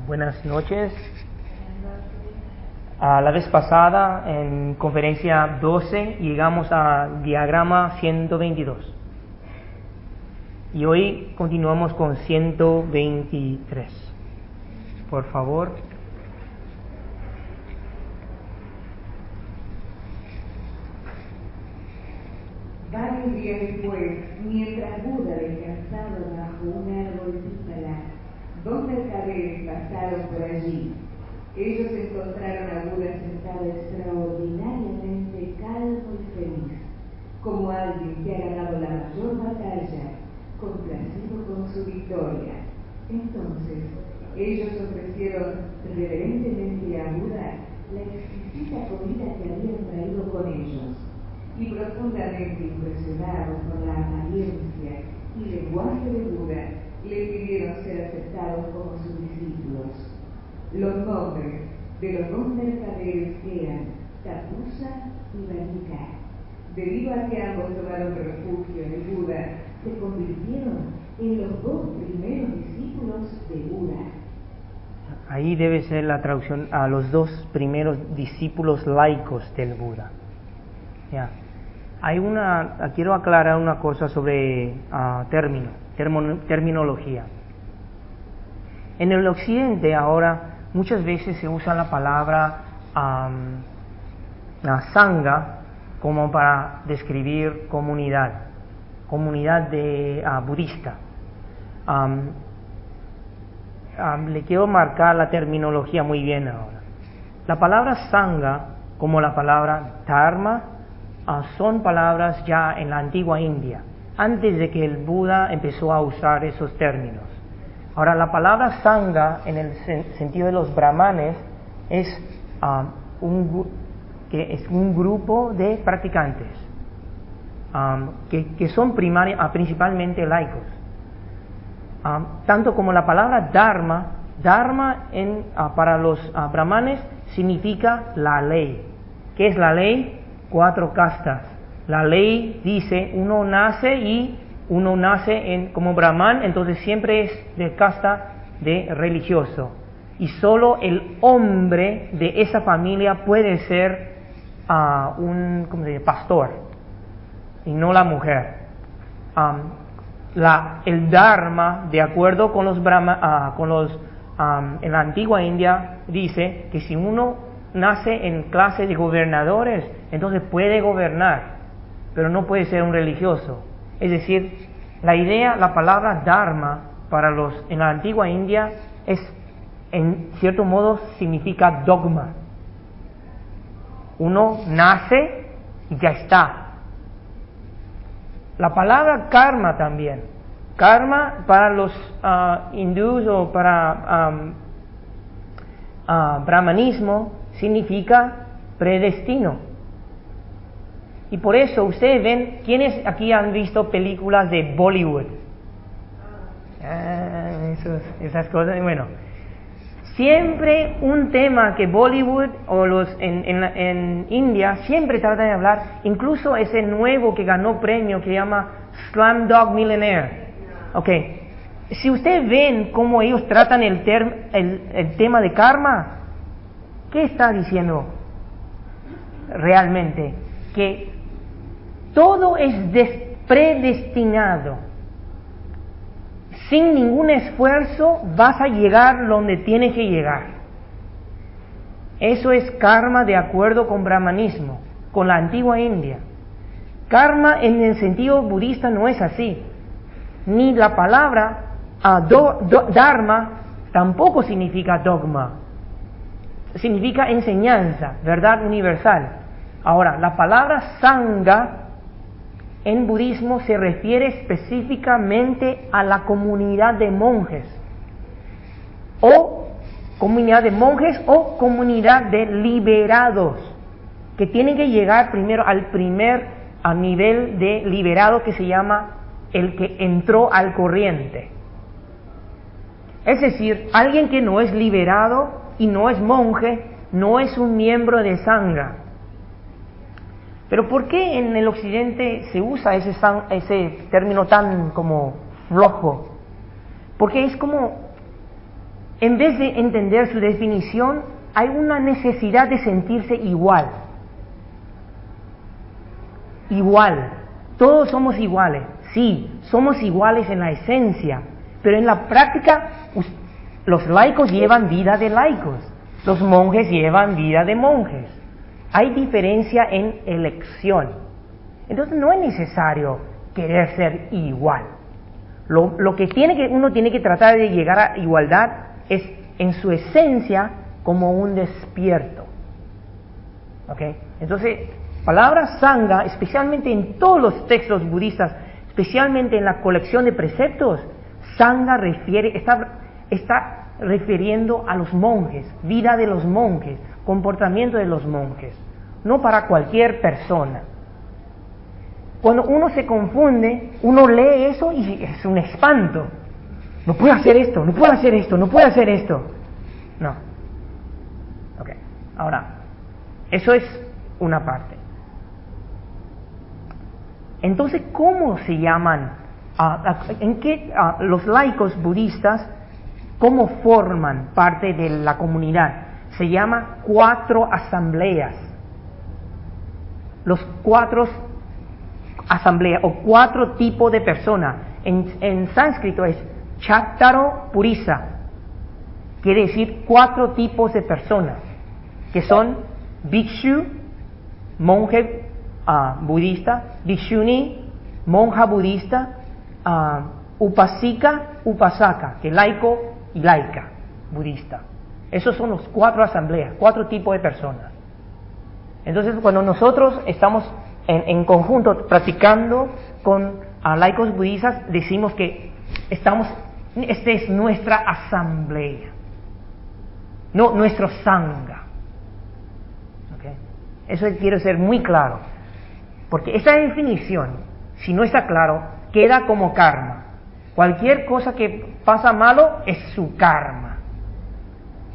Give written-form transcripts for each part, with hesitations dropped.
Buenas noches. La vez pasada, en conferencia 12, llegamos al diagrama 122. Y hoy continuamos con 123. Por favor. Varios días después, mientras Buda descansaba bajo un árbol pípala, dos mercaderes pasaron por allí. Ellos encontraron a Buda sentado extraordinariamente calmo y feliz, como alguien que ha ganado la mayor batalla, complacido con su victoria. Entonces, ellos ofrecieron reverentemente a Buda la exquisita comida que habían traído con ellos, y profundamente impresionados por la apariencia y lenguaje de Buda, le pidieron ser aceptados como sus discípulos. Los nombres de los dos mercaderes eran Tapusa y Vanika. Debido a que ambos tomaron refugio en el Buda, se convirtieron en los dos primeros discípulos de Buda. Ahí debe ser la traducción a los dos primeros discípulos laicos del Buda. Ya. Quiero aclarar una cosa sobre terminología. En el occidente ahora muchas veces se usa la palabra sangha como para describir comunidad de budista. Le quiero marcar la terminología muy bien ahora. La palabra sangha como la palabra dharma son palabras ya en la antigua India, antes de que el Buda empezó a usar esos términos. Ahora, la palabra sangha, en el sentido de los brahmanes, es un grupo de practicantes que son principalmente laicos. Tanto como la palabra dharma para los brahmanes significa la ley. ¿Qué es la ley? 4 castas. La ley dice uno nace como brahman, entonces siempre es de casta de religioso, y solo el hombre de esa familia puede ser pastor, y no la mujer. El dharma, de acuerdo con los en la antigua India, dice que si uno nace en clase de gobernadores, entonces puede gobernar, pero no puede ser un religioso. Es decir, la palabra dharma en la antigua India en cierto modo significa dogma. Uno nace y ya está. La palabra karma también. Karma para los hindúes o para brahmanismo significa predestino. Y por eso ustedes ven, ¿quiénes aquí han visto películas de Bollywood? Esas cosas, bueno. Siempre un tema que Bollywood o en India siempre tratan de hablar, incluso ese nuevo que ganó premio que se llama Slumdog Millionaire. Okay. Si ustedes ven cómo ellos tratan el tema de karma, ¿qué está diciendo realmente? Que todo es predestinado. Sin ningún esfuerzo vas a llegar donde tienes que llegar. Eso es karma de acuerdo con brahmanismo, con la antigua India. Karma en el sentido budista no es así. Ni la palabra dharma tampoco significa dogma. Significa enseñanza, verdad universal. Ahora, la palabra sangha en budismo se refiere específicamente a la comunidad de monjes, o comunidad de liberados, que tienen que llegar primero al primer nivel de liberado, que se llama el que entró al corriente. Es decir, alguien que no es liberado y no es monje, no es un miembro de sangha. Pero ¿por qué en el occidente se usa ese término tan como flojo? Porque en vez de entender su definición, hay una necesidad de sentirse igual. Igual. Todos somos iguales. Sí, somos iguales en la esencia, pero en la práctica los laicos llevan vida de laicos, los monjes llevan vida de monjes. Hay diferencia en elección. Entonces no es necesario querer ser igual. Lo que uno tiene que tratar de llegar a igualdad es en su esencia como un despierto. ¿Okay? Entonces, palabra sangha, especialmente en todos los textos budistas, especialmente en la colección de preceptos, sangha está refiriendo a los monjes, vida de los monjes, comportamiento de los monjes, no para cualquier persona. Cuando uno se confunde, uno lee eso y es un espanto. No puedo hacer esto, no puedo hacer esto, no puedo hacer esto. No. Ok. Ahora, eso es una parte. Entonces, ¿cómo se llaman? ¿En qué los laicos budistas, cómo forman parte de la comunidad? Se llama 4 asambleas. Los 4 asambleas o 4 tipos de personas. En sánscrito es Chattaro Purisa. Quiere decir 4 tipos de personas, que son Bhikshu, monje budista, Bhikshuni, monja budista, Upasika, Upasaka, que laico y laica budista. Esos son los 4 asambleas, 4 tipos de personas. Entonces, cuando nosotros estamos en conjunto practicando con laicos budistas, decimos que esta es nuestra asamblea, no nuestro sangha. ¿Okay? Eso quiero ser muy claro, porque esa definición, si no está claro, queda como karma. Cualquier cosa que pasa malo es su karma.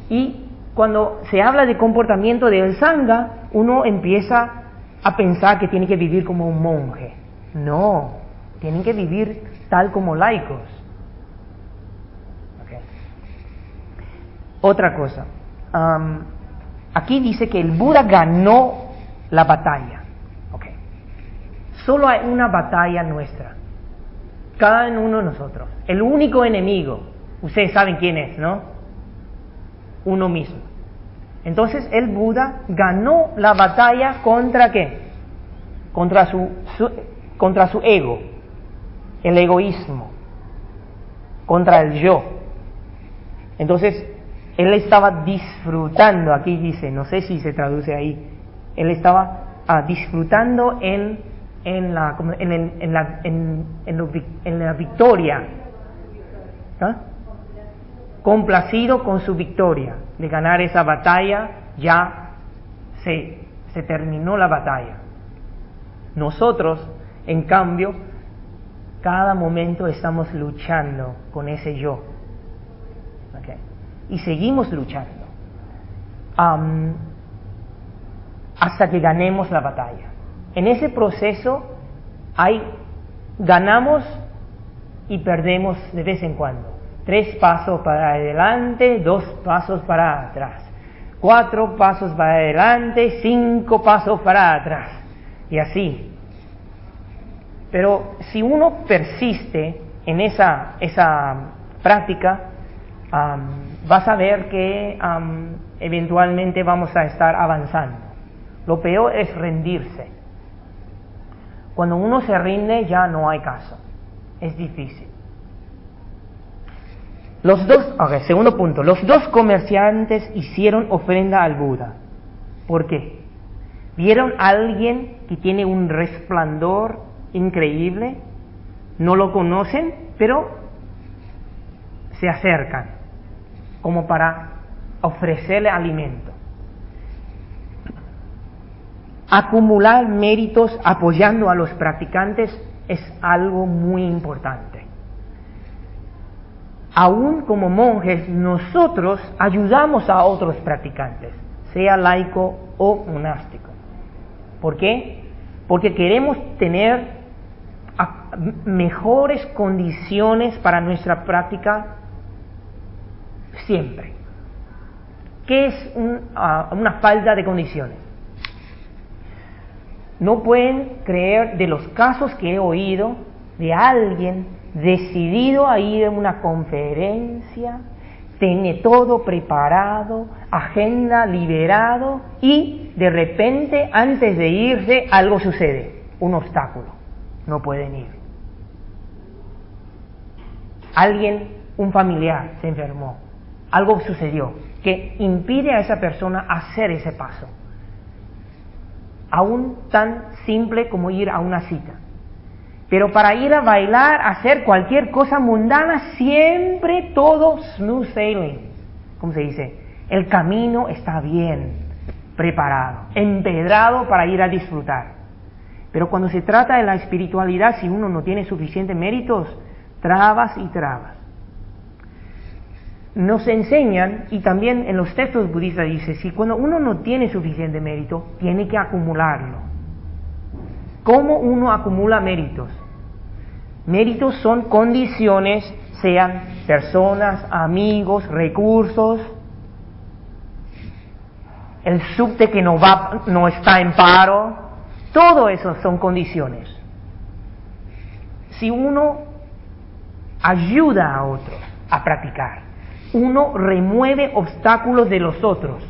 Y cuando se habla de comportamiento del sangha, uno empieza a pensar que tiene que vivir como un monje. No, tienen que vivir tal como laicos. Okay. Otra cosa, aquí dice que el Buda ganó la batalla. Okay. Solo hay una batalla nuestra, cada uno de nosotros. El único enemigo, ustedes saben quién es, ¿no? Uno mismo. Entonces el Buda ganó la batalla ¿contra qué? Contra su ego, el egoísmo, contra el yo. Entonces él estaba disfrutando, aquí dice, no sé si se traduce ahí, él estaba disfrutando en la victoria, ¿ah? Complacido con su victoria de ganar esa batalla. Ya se terminó la batalla. Nosotros, en cambio, cada momento estamos luchando con ese yo. Okay. Y seguimos luchando hasta que ganemos la batalla. En ese proceso ganamos y perdemos de vez en cuando. 3 pasos para adelante, 2 pasos para atrás, 4 pasos para adelante, 5 pasos para atrás, y así. Pero si uno persiste en esa práctica, vas a ver que eventualmente vamos a estar avanzando. Lo peor es rendirse. Cuando uno se rinde ya no hay caso, es difícil. Segundo punto, los 2 comerciantes hicieron ofrenda al Buda. ¿Por qué? ¿Vieron a alguien que tiene un resplandor increíble? No lo conocen, pero se acercan como para ofrecerle alimento. Acumular méritos apoyando a los practicantes es algo muy importante. Aún como monjes, nosotros ayudamos a otros practicantes, sea laico o monástico. ¿Por qué? Porque queremos tener mejores condiciones para nuestra práctica siempre. ¿Qué es una falta de condiciones? No pueden creer de los casos que he oído de alguien decidido a ir a una conferencia, tiene todo preparado, agenda liberado y de repente antes de irse algo sucede, un obstáculo, no pueden ir. Alguien, un familiar se enfermó, algo sucedió que impide a esa persona hacer ese paso, aún tan simple como ir a una cita. Pero para ir a bailar, hacer cualquier cosa mundana, siempre todo smooth sailing. ¿Cómo se dice? El camino está bien preparado, empedrado para ir a disfrutar. Pero cuando se trata de la espiritualidad, si uno no tiene suficientes méritos, trabas y trabas. Nos enseñan, y también en los textos budistas dice, si cuando uno no tiene suficiente mérito, tiene que acumularlo. ¿Cómo uno acumula méritos? Méritos son condiciones, sean personas, amigos, recursos, el subte que no está en paro, todo eso son condiciones. Si uno ayuda a otros a practicar, uno remueve obstáculos de los otros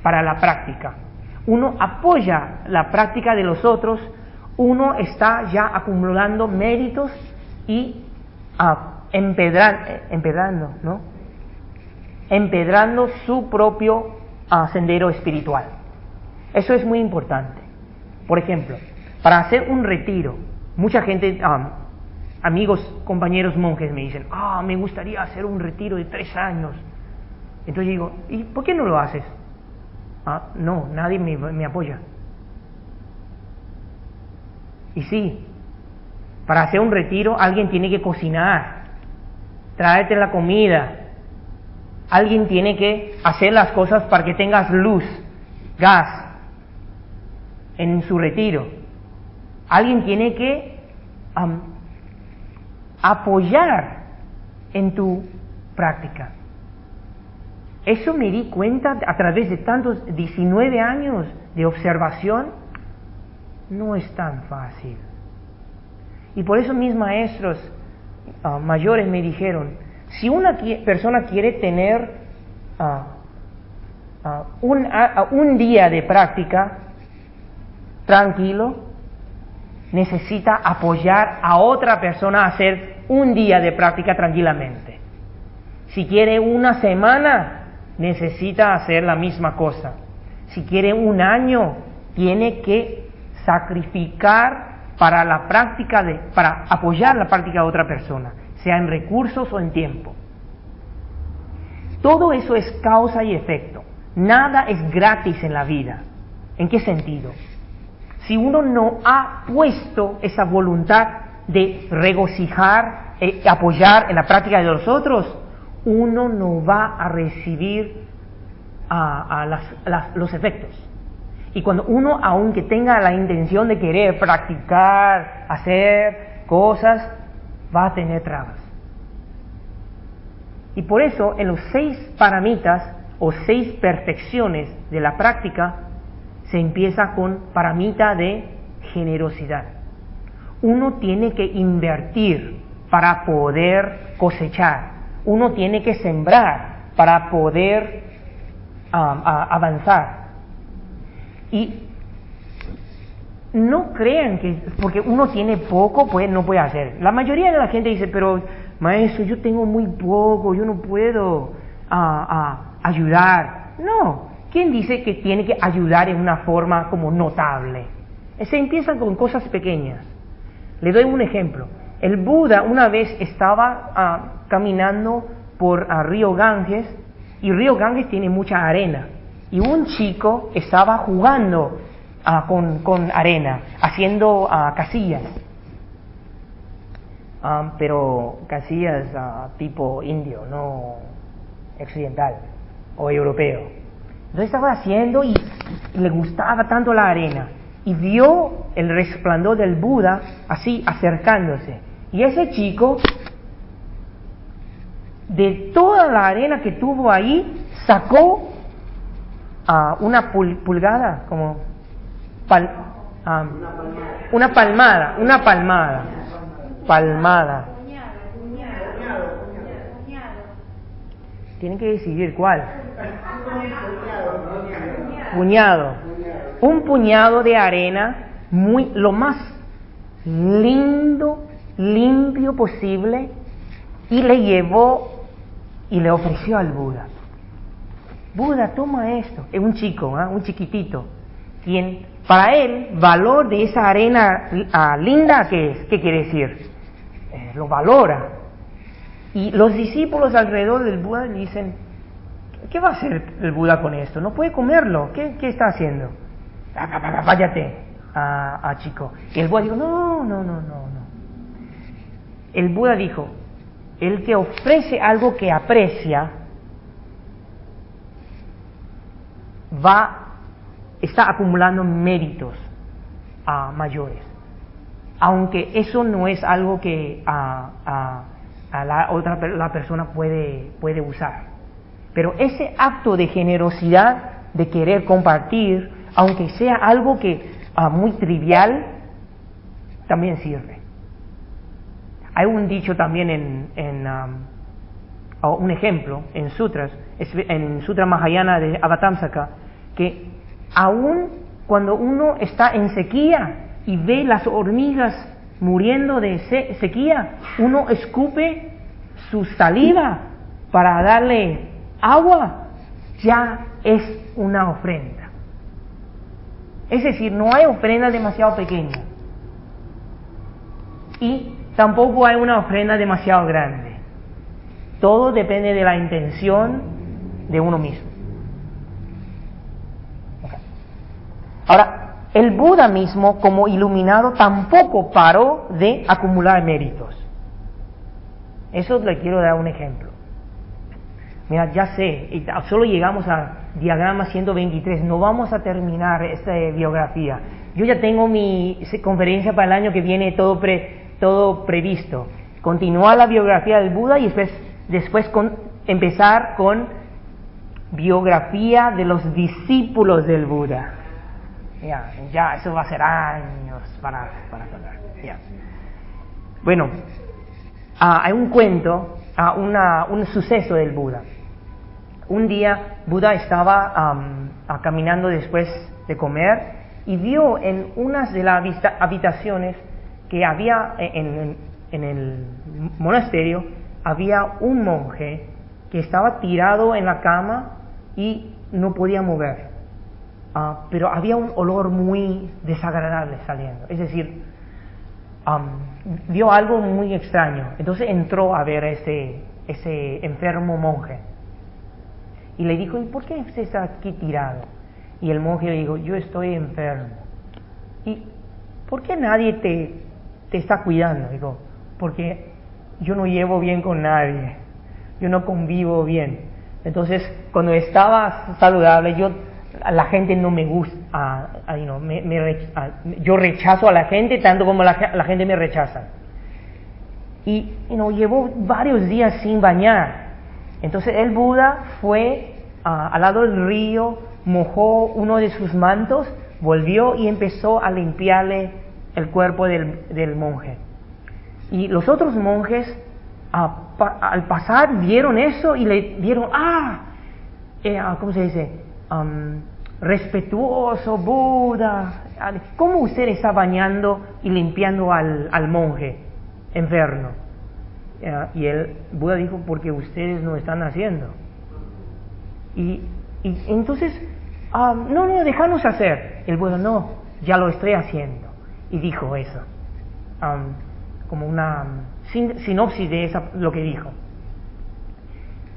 para la práctica, uno apoya la práctica de los otros, uno está ya acumulando méritos y empedrando su propio sendero espiritual. Eso es muy importante. Por ejemplo, para hacer un retiro, mucha gente, amigos, compañeros monjes me dicen, me gustaría hacer un retiro de 3 años. Entonces digo, ¿y por qué no lo haces? No, nadie me apoya. Y sí, para hacer un retiro alguien tiene que cocinar, traerte la comida, alguien tiene que hacer las cosas para que tengas luz, gas en su retiro. Alguien tiene que apoyar en tu práctica. Eso me di cuenta a través de tantos 19 años de observación. No es tan fácil. Y por eso mis maestros mayores me dijeron, si una persona quiere tener un día de práctica tranquilo, necesita apoyar a otra persona a hacer un día de práctica tranquilamente. Si quiere una semana, necesita hacer la misma cosa. Si quiere un año, tiene que sacrificar para la práctica para apoyar la práctica de otra persona, sea en recursos o en tiempo. Todo eso es causa y efecto. Nada es gratis en la vida. ¿En qué sentido? Si uno no ha puesto esa voluntad de regocijar, apoyar en la práctica de los otros, uno no va a recibir los efectos. Y cuando uno, aunque tenga la intención de querer practicar, hacer cosas, va a tener trabas. Y por eso, en los 6 paramitas o 6 perfecciones de la práctica, se empieza con paramita de generosidad. Uno tiene que invertir para poder cosechar. Uno tiene que sembrar para poder avanzar. Y no crean que porque uno tiene poco, pues no puede hacer. La mayoría de la gente dice, pero maestro, yo tengo muy poco, yo no puedo ayudar. No, ¿quién dice que tiene que ayudar en una forma como notable? Se empieza con cosas pequeñas. Le doy un ejemplo. El Buda una vez estaba caminando por río Ganges, y río Ganges tiene mucha arena. Y un chico estaba jugando con arena, haciendo casillas, pero casillas tipo indio, no occidental o europeo. Entonces estaba haciendo y le gustaba tanto la arena, y vio el resplandor del Buda así acercándose. Y ese chico de toda la arena que tuvo ahí, sacó una pulgada, como una palmada. Tienen que decidir cuál. Puñado. Un puñado de arena, lo más limpio posible, y le llevó y le ofreció al Buda. Buda, toma esto. Es un chico, un chiquitito. Quien, para él, valor de esa arena linda, ¿qué es? ¿Qué quiere decir? Lo valora. Y los discípulos alrededor del Buda le dicen, ¿qué va a hacer el Buda con esto? No puede comerlo. ¿Qué está haciendo? Váyate, chico. Y el Buda dijo, no. El Buda dijo, el que ofrece algo que aprecia, está acumulando méritos mayores. Aunque eso no es algo que la persona puede usar. Pero ese acto de generosidad, de querer compartir, aunque sea algo que muy trivial, también sirve. Hay un dicho también un ejemplo en sutras, en Sutra Mahayana de Avatamsaka, que aún cuando uno está en sequía y ve las hormigas muriendo de sequía, uno escupe su saliva para darle agua, ya es una ofrenda. Es decir, no hay ofrenda demasiado pequeña y tampoco hay una ofrenda demasiado grande. Todo depende de la intención de uno mismo. Okay. Ahora, el Buda mismo, como iluminado, tampoco paró de acumular méritos. Eso le quiero dar un ejemplo. Mira, ya sé, solo llegamos a diagrama 123, no vamos a terminar esta biografía. Yo ya tengo mi conferencia para el año que viene, todo previsto. Continuar la biografía del Buda y después empezar con biografía de los discípulos del Buda. Ya eso va a ser años para contar. Bueno, hay un cuento, un suceso del Buda. Un día Buda estaba caminando después de comer y vio en unas de las habitaciones que había en el monasterio, había un monje que estaba tirado en la cama y no podía mover. Pero había un olor muy desagradable saliendo. Es decir, vio algo muy extraño. Entonces entró a ver a ese enfermo monje. Y le dijo, ¿y por qué usted está aquí tirado? Y el monje le dijo, yo estoy enfermo. ¿Y por qué nadie te está cuidando? Digo, porque yo no llevo bien con nadie. Yo no convivo bien. Entonces, cuando estaba saludable, la gente no me gusta. Yo rechazo a la gente tanto como la gente me rechaza. Y llevó varios días sin bañar. Entonces el Buda fue al lado del río, mojó uno de sus mantos, volvió y empezó a limpiarle el cuerpo del monje. Y los otros monjes al pasar vieron eso y le dieron, ¿cómo se dice? Respetuoso Buda, ¿cómo usted está bañando y limpiando al monje enfermo? Y el Buda dijo, porque ustedes no están haciendo. Y entonces, no, déjanos hacer. El Buda, no, ya lo estoy haciendo. Y dijo eso, como una sinopsis de lo que dijo.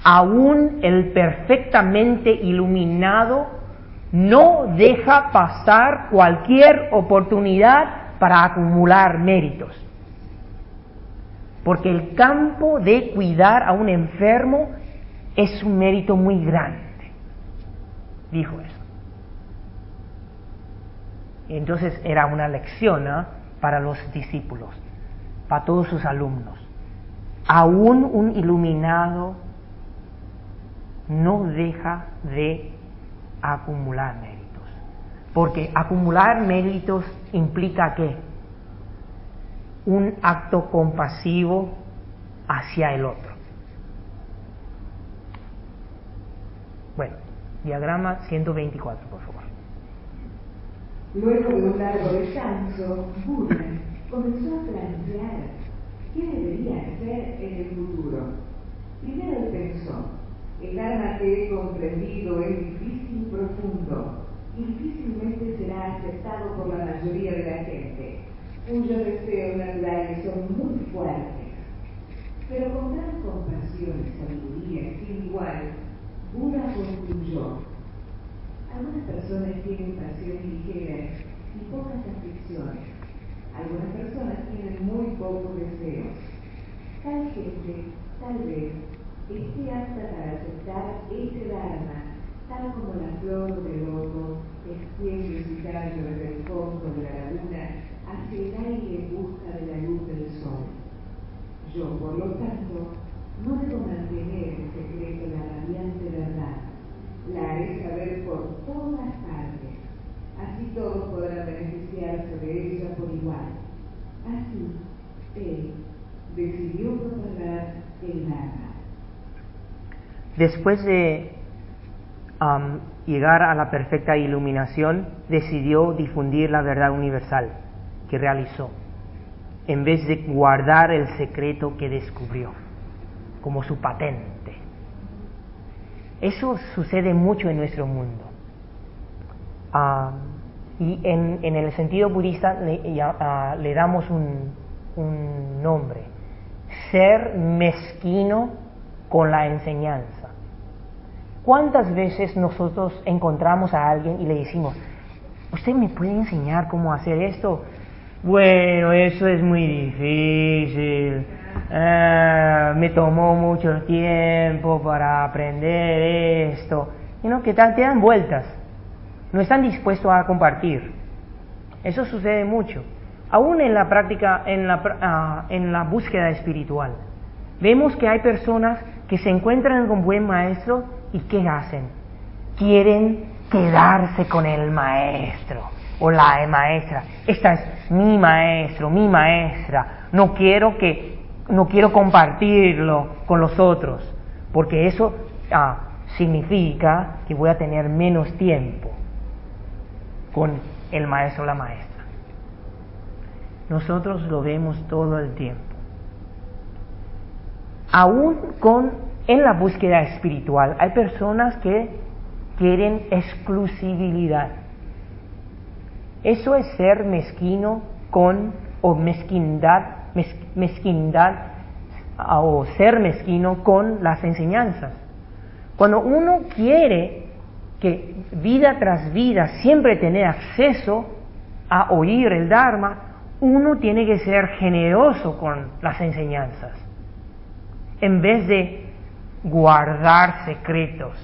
Aún el perfectamente iluminado no deja pasar cualquier oportunidad para acumular méritos. Porque el campo de cuidar a un enfermo es un mérito muy grande. Dijo eso. Entonces era una lección para los discípulos, para todos sus alumnos. aún un iluminado no deja de acumular méritos, porque acumular méritos implica ¿qué? Un acto compasivo hacia el otro. Bueno, diagrama 124, por favor. Luego de un largo descanso, Buda comenzó a plantear qué debería hacer en el futuro. Primero él pensó: el Dharma que he comprendido es difícil y profundo, y difícilmente será aceptado por la mayoría de la gente, cuyos deseos naturales son muy fuertes. Pero con gran compasión y sabiduría sin igual, Buda concluyó: algunas personas tienen pasiones ligeras y pocas aflicciones. Algunas personas tienen muy pocos deseos. Tal gente, tal vez, esté apta para aceptar este Dharma, tal como la flor de loto extiende su tallo desde el fondo de la laguna hacia el aire en busca de la luz del sol. Yo, por lo tanto, no debo mantener en secreto la radiante verdad. La haré saber por todas partes. Así todos podrán beneficiarse de ella por igual. Así, él decidió propagar el Dharma. Después de llegar a la perfecta iluminación, decidió difundir la verdad universal que realizó, en vez de guardar el secreto que descubrió como su patente. Eso sucede mucho en nuestro mundo. Y en el sentido budista le damos un nombre: ser mezquino con la enseñanza. ¿Cuántas veces nosotros encontramos a alguien y le decimos: ¿usted me puede enseñar cómo hacer esto? Bueno, eso es muy difícil. Me tomó mucho tiempo para aprender esto. ¿Qué tal? Te dan vueltas. No están dispuestos a compartir. Eso sucede mucho. Aún en la práctica, en la búsqueda espiritual, vemos que hay personas que se encuentran con buen maestro y ¿qué hacen? Quieren quedarse con el maestro o la maestra. Esta es mi maestro, mi maestra. No quiero compartirlo con los otros, porque eso significa que voy a tener menos tiempo con el maestro o la maestra. Nosotros lo vemos todo el tiempo. Aún en la búsqueda espiritual hay personas que quieren exclusividad. Eso es ser mezquino o ser mezquino con las enseñanzas. Cuando uno quiere que vida tras vida siempre tener acceso a oír el Dharma, uno tiene que ser generoso con las enseñanzas, en vez de guardar secretos,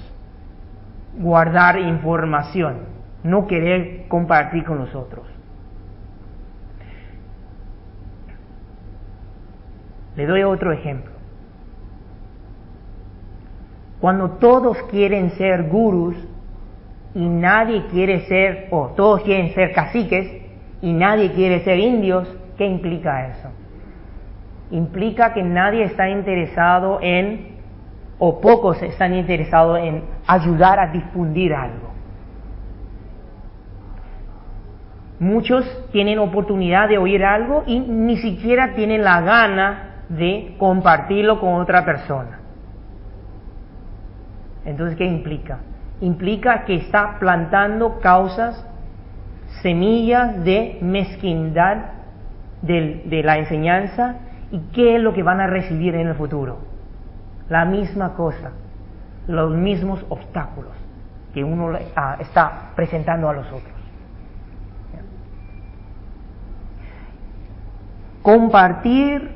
guardar información, no querer compartir con los otros. Le doy otro ejemplo. Cuando todos quieren ser gurús y nadie quiere ser, o todos quieren ser caciques y nadie quiere ser indios, ¿qué implica eso? Implica que nadie está interesado o pocos están interesados en ayudar a difundir algo. Muchos tienen oportunidad de oír algo y ni siquiera tienen la gana de compartirlo con otra persona. Entonces, ¿qué implica? Implica que está plantando causas, semillas de mezquindad de la enseñanza. ¿Y qué es lo que van a recibir en el futuro? La misma cosa, los mismos obstáculos que uno está presentando a los otros. Compartir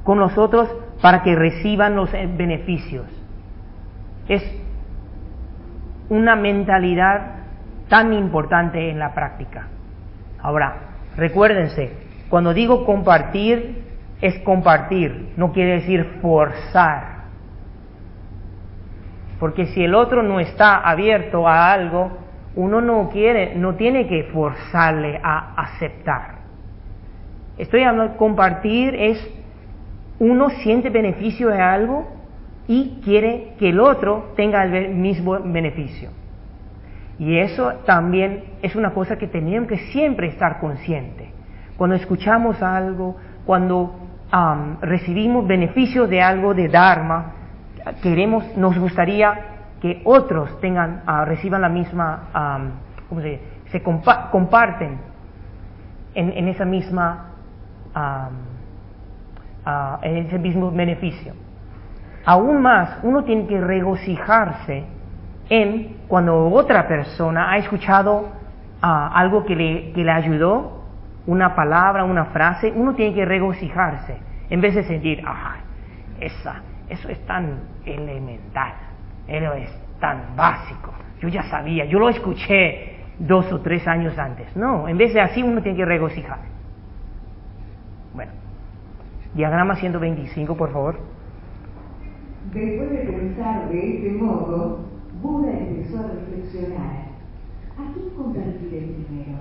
con los otros para que reciban los beneficios. Es una mentalidad tan importante en la práctica. Ahora, recuérdense, cuando digo compartir, es compartir, no quiere decir forzar. Porque si el otro no está abierto a algo, uno no tiene que forzarle a aceptar. Estoy hablando, compartir es, uno siente beneficio de algo y quiere que el otro tenga el mismo beneficio. Y eso también es una cosa que tenemos que siempre estar consciente. Cuando escuchamos algo, cuando recibimos beneficios de algo de Dharma, nos gustaría que otros reciban la misma, se comparten en esa misma, en ese mismo beneficio. Aún más, uno tiene que regocijarse en cuando otra persona ha escuchado algo que le ayudó, una palabra, una frase, uno tiene que regocijarse en vez de sentir, eso es tan elemental, eso es tan básico, yo ya sabía, yo lo escuché 2 o 3 años antes. No, en vez de así uno tiene que regocijar. Bueno, diagrama 125, por favor. Después de pensar de este modo, Buda empezó a reflexionar: ¿a quién convertiré primero?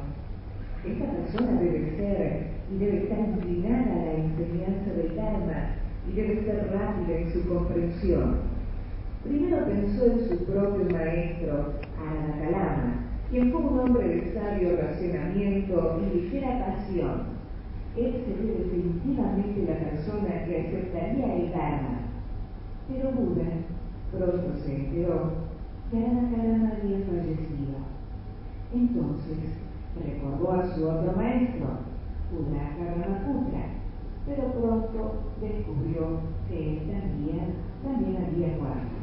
Esta persona debe estar inclinada a la enseñanza del Dharma y debe ser rápida en su comprensión. Primero pensó en su propio maestro, Aranakalama, quien fue un hombre de sabio racionamiento y ligera pasión. Él sería definitivamente la persona que aceptaría el Dharma. Pero Buda pronto se enteró que Aranakalama había fallecido. Entonces recordó a su otro maestro, Uddaka Brahmaputra, pero pronto descubrió que él también había muerto.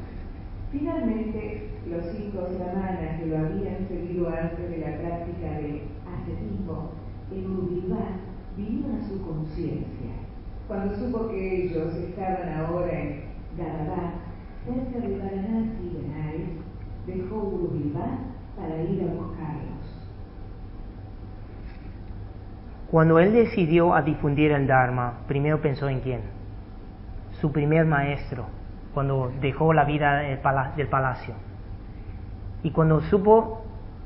Finalmente, los 5 brahmanas que lo habían seguido antes de la práctica del ascetismo en Uruvá vinieron a su conciencia. Cuando supo que ellos estaban ahora en Gadabá, cerca de Varanasi y Benares, dejó Uruvá para ir a buscarlos. Cuando él decidió a difundir el Dharma, primero pensó en quién. Su primer maestro, cuando dejó la vida del palacio. Y cuando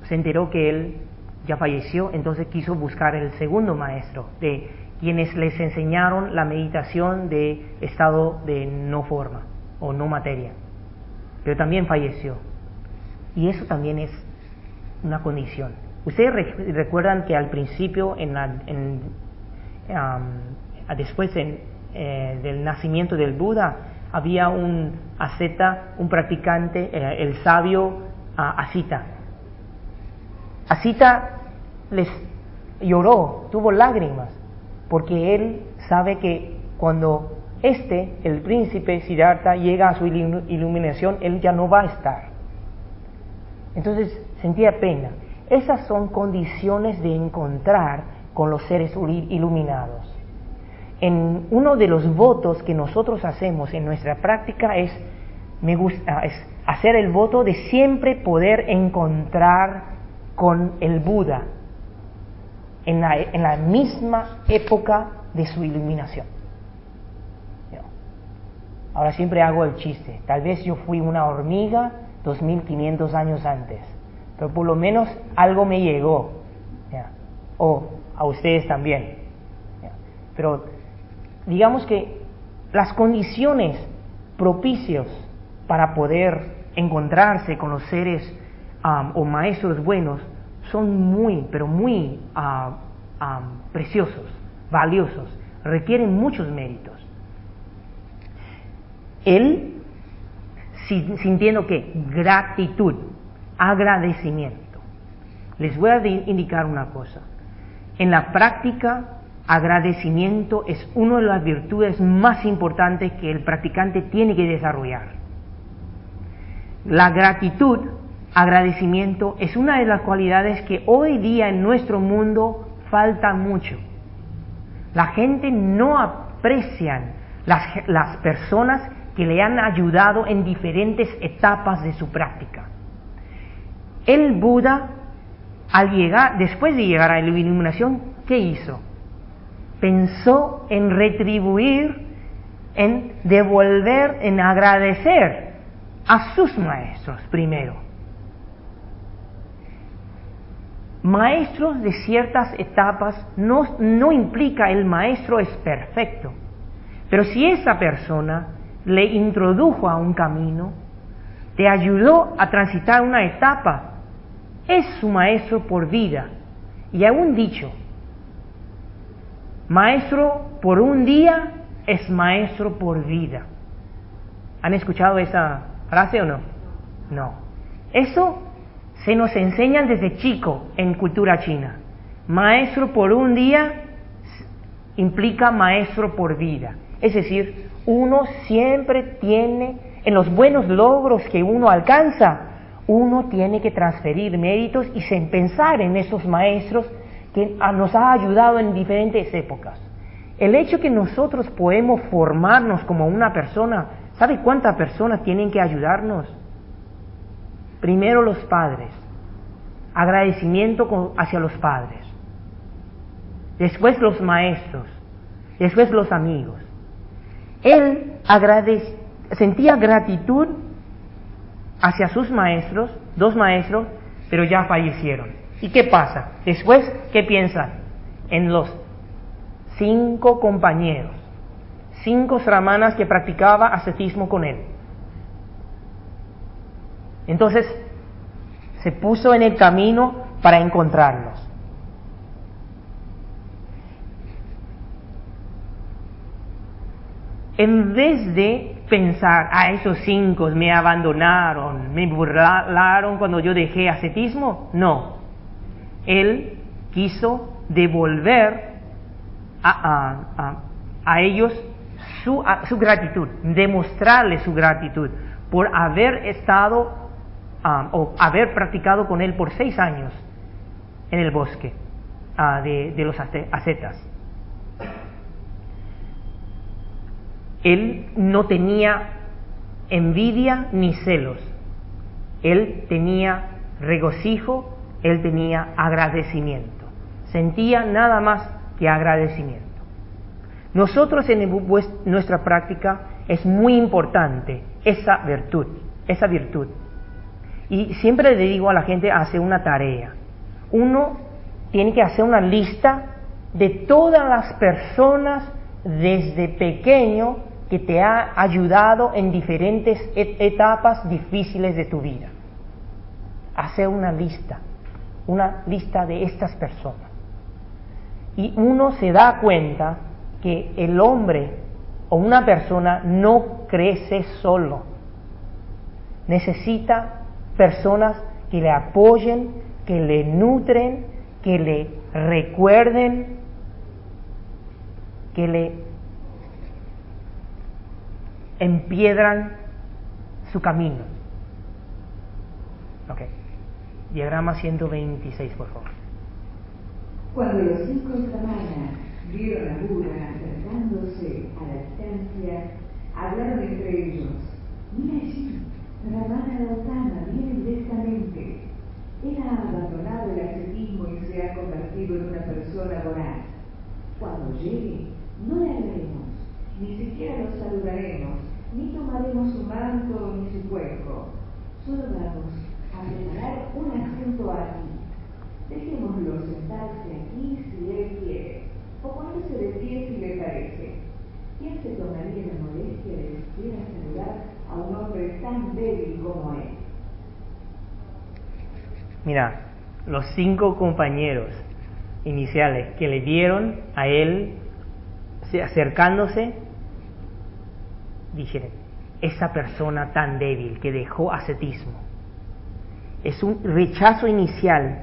se enteró que él ya falleció, entonces quiso buscar el segundo maestro, de quienes les enseñaron la meditación de estado de no forma o no materia. Pero también falleció. Y eso también es una condición. Ustedes recuerdan que al principio, después del nacimiento del Buda, había un asceta, un practicante, el sabio Asita. Asita les lloró, tuvo lágrimas, porque él sabe que cuando el príncipe Siddhartha, llega a su iluminación, él ya no va a estar. Entonces sentía pena. Esas son condiciones de encontrar con los seres iluminados. En uno de los votos que nosotros hacemos en nuestra práctica es hacer el voto de siempre poder encontrar con el Buda en la misma época de su iluminación. Ahora siempre hago el chiste, tal vez yo fui una hormiga 2500 años antes, pero por lo menos algo me llegó, o a ustedes también. Pero digamos que las condiciones propicias para poder encontrarse con los seres o maestros buenos son muy, pero muy preciosos, valiosos, requieren muchos méritos. Él, sintiendo que gratitud, agradecimiento. Les voy a indicar una cosa. En la práctica, agradecimiento es una de las virtudes más importantes que el practicante tiene que desarrollar. La gratitud, agradecimiento, es una de las cualidades que hoy día en nuestro mundo falta mucho. La gente no aprecia las personas que le han ayudado en diferentes etapas de su práctica. El Buda, después de llegar a la iluminación, ¿qué hizo? pensó en retribuir, en devolver, en agradecer a sus maestros primero. Maestros de ciertas etapas no implica el maestro es perfecto, pero si esa persona le introdujo a un camino, te ayudó a transitar una etapa, es su maestro por vida. Y hay un dicho, maestro por un día es maestro por vida. ¿Han escuchado esa frase o no? No. Eso se nos enseña desde chico en cultura china. Maestro por un día implica maestro por vida. Es decir, uno siempre tiene, en los buenos logros que uno alcanza, uno tiene que transferir méritos y pensar en esos maestros que nos ha ayudado en diferentes épocas. El hecho que nosotros podemos formarnos como una persona, ¿sabe cuántas personas tienen que ayudarnos? Primero los padres, agradecimiento hacia los padres, después los maestros, después los amigos. Él sentía gratitud hacia sus maestros, 2 maestros, pero ya fallecieron. ¿Y qué pasa? Después, ¿qué piensan? En los 5 compañeros, 5 sramanas que practicaba ascetismo con él. Entonces, se puso en el camino para encontrarlos. En vez de pensar, esos 5 me abandonaron, me burlaron cuando yo dejé ascetismo, no. Él quiso devolver a ellos su gratitud, demostrarles su gratitud por haber estado o haber practicado con él por 6 años en el bosque de los ascetas. Él no tenía envidia ni celos, él tenía regocijo, él tenía agradecimiento, sentía nada más que agradecimiento. Nosotros en nuestra práctica es muy importante esa virtud. Y siempre le digo a la gente, hace una tarea. Uno tiene que hacer una lista de todas las personas desde pequeño que te ha ayudado en diferentes etapas difíciles de tu vida. Hacer una lista de estas personas. Y uno se da cuenta que el hombre o una persona no crece solo. Necesita personas que le apoyen, que le nutren, que le recuerden, que le empiedran su camino. Ok. Diagrama 126, por favor. Cuando los 5 sramanas vieron a Buda acercándose a la distancia, hablaron entre ellos. Mira allí, Ramana Gautama viene directamente. Él ha abandonado el ascetismo y se ha convertido en una persona voraz. Cuando llegue, no le hablaremos, ni siquiera lo saludaremos, ni tomaremos su manto ni su cuenco. Solo vamos a preparar un asiento aquí. Dejémoslo sentarse aquí si él quiere, o ponerse de pie si le parece. ¿Quién se tomaría la molestia de siquiera saludar a un hombre tan débil como él? Mira, los 5 compañeros iniciales que le vieron a él acercándose, dijeron, esa persona tan débil que dejó ascetismo. Es un rechazo inicial.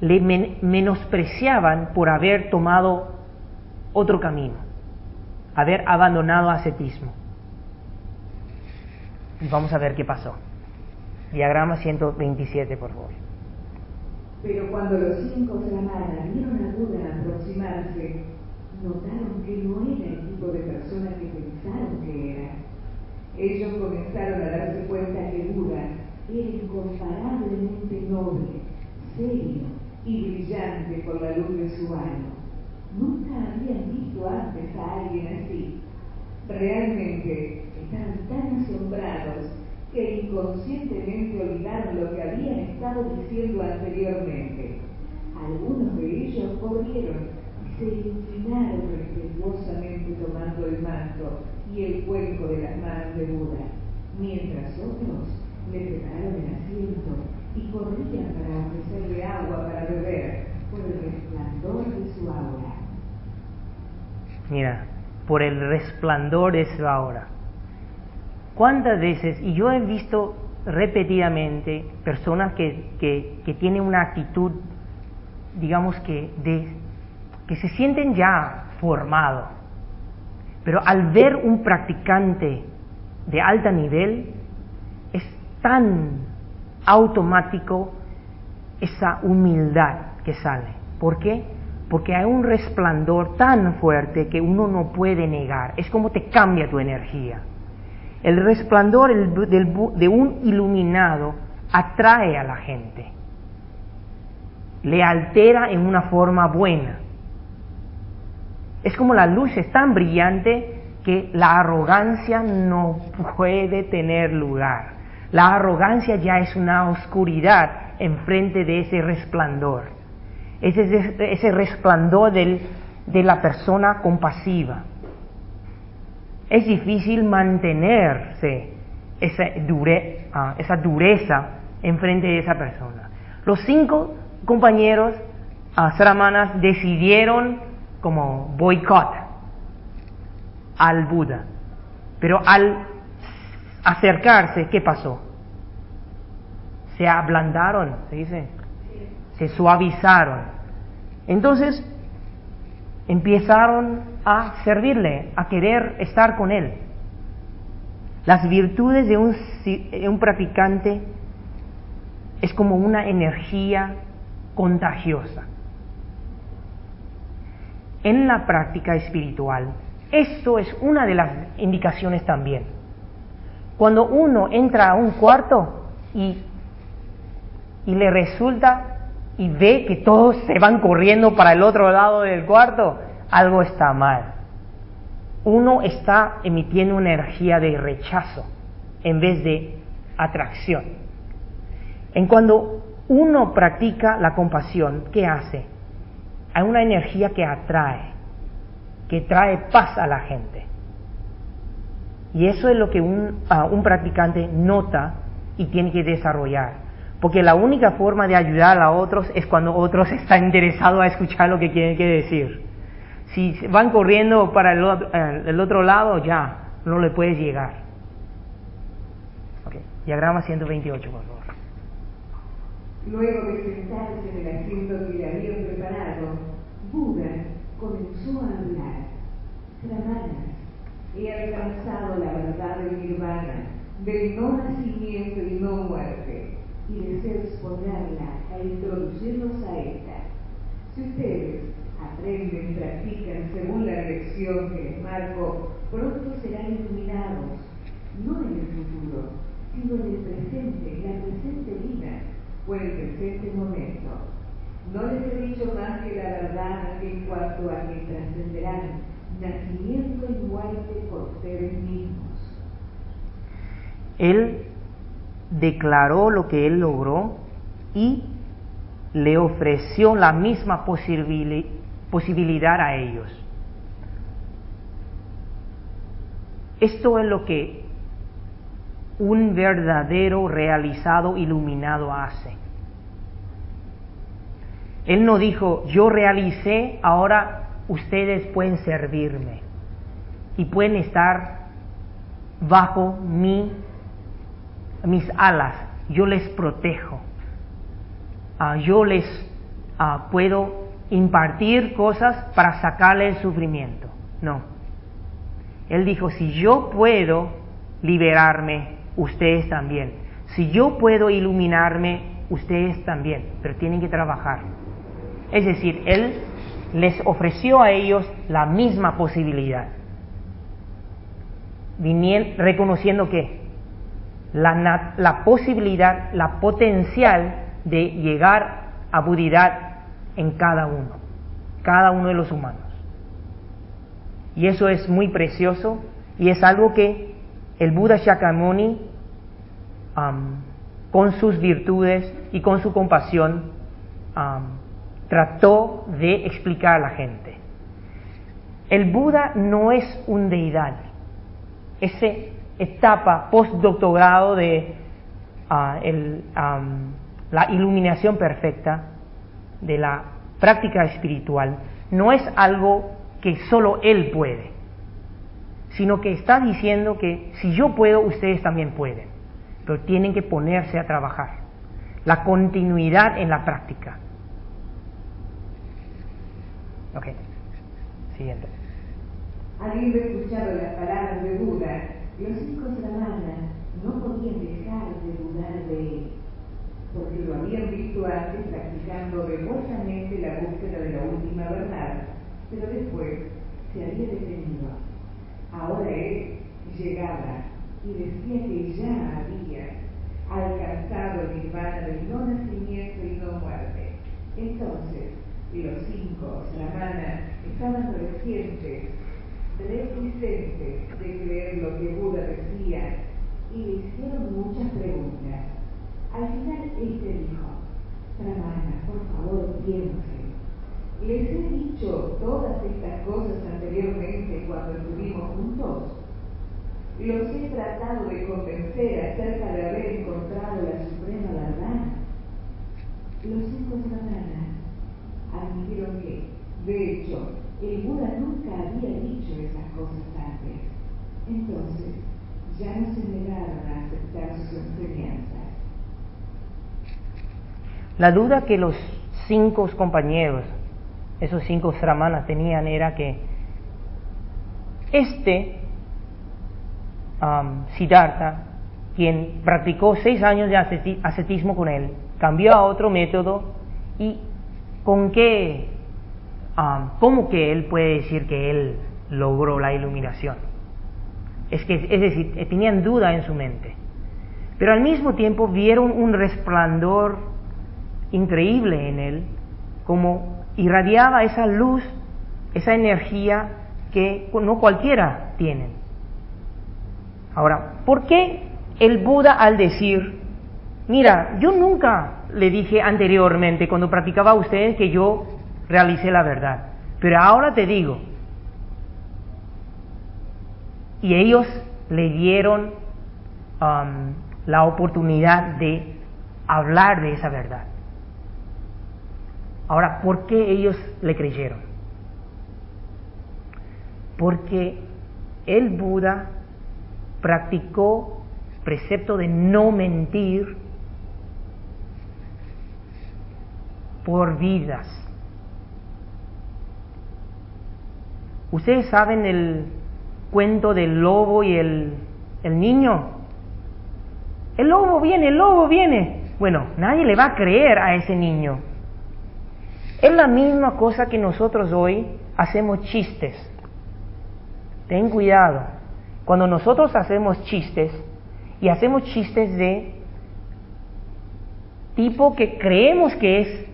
Le menospreciaban por haber tomado otro camino, haber abandonado ascetismo. Y vamos a ver qué pasó. Diagrama 127, por favor. Pero cuando los 5 sramanas vieron a Buda aproximarse, notaron que no era el tipo de persona que pensaron que era. Ellos comenzaron a darse cuenta que Buda era incomparablemente noble, serio y brillante por la luz de su alma. Nunca habían visto antes a alguien así. Realmente estaban tan asombrados que inconscientemente olvidaron lo que habían estado diciendo anteriormente. Algunos de ellos corrieron y se inclinaron respetuosamente tomando el manto y el cuenco de las manos de Buda, mientras otros le prepararon el asiento y corrían para ofrecerle agua para beber por el resplandor de su aura. Mira, por el resplandor de su aura. ¿Cuántas veces, y yo he visto repetidamente, personas que tienen una actitud, digamos que se sienten ya formados, pero al ver un practicante de alto nivel, es tan automático esa humildad que sale. ¿Por qué? Porque hay un resplandor tan fuerte que uno no puede negar. Es como te cambia tu energía. El resplandor de un iluminado atrae a la gente, le altera en una forma buena. Es como la luz es tan brillante que la arrogancia no puede tener lugar. La arrogancia ya es una oscuridad enfrente de ese resplandor. Ese resplandor de la persona compasiva. Es difícil mantenerse esa dureza enfrente de esa persona. Los 5 compañeros sramanas decidieron como boicot al Buda. Pero al acercarse, ¿qué pasó? Se ablandaron, se dice, se suavizaron. Entonces empezaron a servirle, a querer estar con él. Las virtudes de un practicante es como una energía contagiosa. En la práctica espiritual, esto es una de las indicaciones también. Cuando uno entra a un cuarto y le resulta y ve que todos se van corriendo para el otro lado del cuarto, algo está mal. Uno está emitiendo una energía de rechazo en vez de atracción. En cuando uno practica la compasión, ¿qué hace? Hay una energía que atrae, que trae paz a la gente. Y eso es lo que un practicante nota y tiene que desarrollar. Porque la única forma de ayudar a otros es cuando otros están interesados a escuchar lo que tienen que decir. Si van corriendo para el otro lado, ya no le puedes llegar. Okay. Diagrama 128, por favor. Luego de sentarse en el asiento que le habían preparado, Buda comenzó a hablar. Sramanas, he alcanzado la verdad del nirvana, del no nacimiento y no muerte, y deseo exponerla e introducirlos a esta. Si ustedes aprenden y practican según la lección que les marco, pronto serán iluminados, no en el futuro, sino en el presente, en la presente vida o en el presente momento. No les he dicho más que la verdad en cuanto a que trascenderán nacimiento y muerte por ustedes mismos. Él declaró lo que él logró y le ofreció la misma posibilidad a ellos. Esto es lo que un verdadero realizado iluminado hace. Él no dijo, yo realicé, ahora ustedes pueden servirme y pueden estar bajo mis alas, yo les protejo, yo les puedo impartir cosas para sacarle el sufrimiento. No. Él dijo, si yo puedo liberarme, ustedes también. Si yo puedo iluminarme, ustedes también, pero tienen que trabajar. Es decir, Él les ofreció a ellos la misma posibilidad, reconociendo que la posibilidad, la potencial de llegar a budidad en cada uno. cada uno de los humanos. Y eso es muy precioso y es algo que el Buda Shakyamuni, con sus virtudes y con su compasión, trató de explicar a la gente. El Buda no es un deidad. Esa etapa postdoctorado de la iluminación perfecta, de la práctica espiritual, no es algo que solo él puede, sino que está diciendo que si yo puedo, ustedes también pueden, pero tienen que ponerse a trabajar. La continuidad en la práctica. Ok, siguiente. Habiendo escuchado las palabras de Buda, los 5 brahmanas no podían dejar de dudar de él, porque lo habían visto antes practicando revueltamente la búsqueda de la última verdad, pero después se había detenido. Ahora él llegaba y decía que ya había alcanzado el nirvana del no nacimiento y no muerte. Entonces, los 5 brahmanas estaban reticentes de creer lo que Buda decía y le hicieron muchas preguntas. Al final dijo: Brahmana, por favor, piensen. Les he dicho todas estas cosas anteriormente cuando estuvimos juntos. Los he tratado de convencer acerca de haber encontrado la suprema verdad. Los 5 brahmanas admitieron que, de hecho, el Buda nunca había dicho esas cosas antes. Entonces, ya no se negaron a aceptar sus enseñanzas. La duda que los 5 compañeros, esos 5 brahmanas, tenían era que Siddhartha, quien practicó 6 años de ascetismo con él, cambió a otro método, y con qué, ¿cómo que él puede decir que él logró la iluminación? Es decir, tenían duda en su mente, pero al mismo tiempo vieron un resplandor increíble en él, como irradiaba esa luz, esa energía que no cualquiera tiene. Ahora, ¿por qué el Buda, al decir, mira, yo nunca le dije anteriormente cuando practicaba a ustedes que yo realicé la verdad, pero ahora te digo, y ellos le dieron la oportunidad de hablar de esa verdad? Ahora, ¿por qué ellos le creyeron? Porque el Buda practicó precepto de no mentir por vidas. ¿Ustedes saben el cuento del lobo y el niño? El lobo viene. Bueno, nadie le va a creer a ese niño. Es la misma cosa que nosotros hoy hacemos chistes. Ten cuidado. Cuando nosotros hacemos chistes, y hacemos chistes de tipo que creemos que es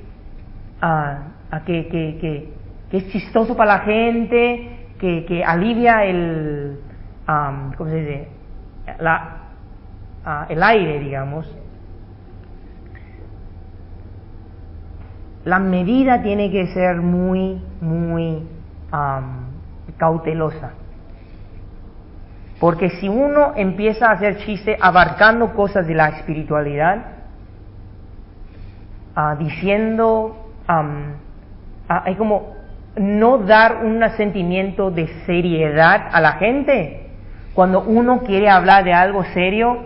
que es chistoso para la gente, que alivia el ¿cómo se dice? El aire, digamos. La medida tiene que ser muy cautelosa, porque si uno empieza a hacer chiste abarcando cosas de la espiritualidad, diciendo, hay como no dar un sentimiento de seriedad a la gente. Cuando uno quiere hablar de algo serio,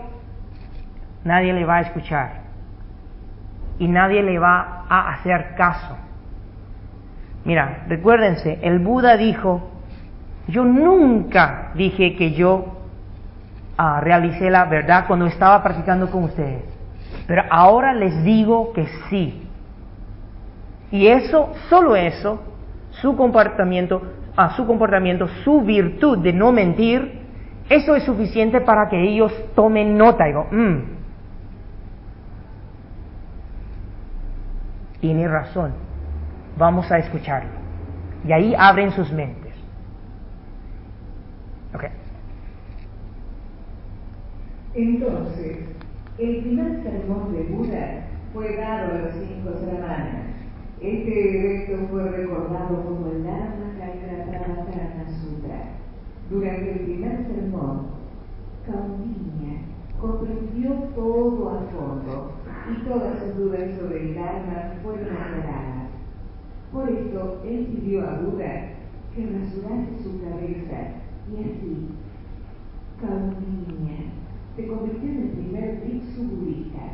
nadie le va a escuchar y nadie le va a hacer caso. Mira, recuérdense, el Buda dijo: yo nunca dije que yo realicé la verdad cuando estaba practicando con ustedes, pero ahora les digo que sí. Y eso, solo eso, su comportamiento, su virtud de no mentir, eso es suficiente para que ellos tomen nota. Digo, tiene razón, vamos a escucharlo. Y ahí abren sus mentes. Okay. Entonces, el primer sermón de Buda fue dado a los 5 brahmanas. Este evento fue recordado como el Dharmakaya Sutra. Durante el primer sermón, Kaudinya comprendió todo a fondo y todas sus dudas sobre el Dharma fueron aclaradas. Por esto, él pidió a Buda que rasurase su cabeza y así, Kaudinya se convirtió en el primer bhiksu budista.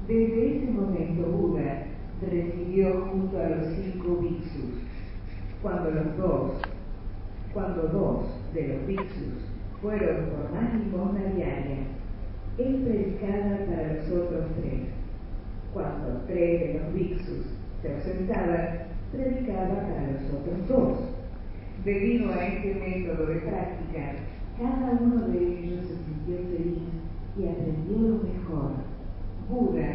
Desde ese momento Buda residió junto a los 5 bhiksus. Cuando dos de los bhiksus fueron por más limosna diaria, él predicaba para los otros 3. Cuando 3 de los bhiksus se ausentaban, predicaba para los otros 2. Debido a este método de práctica, cada uno de ellos se sintió feliz y aprendió lo mejor. Buda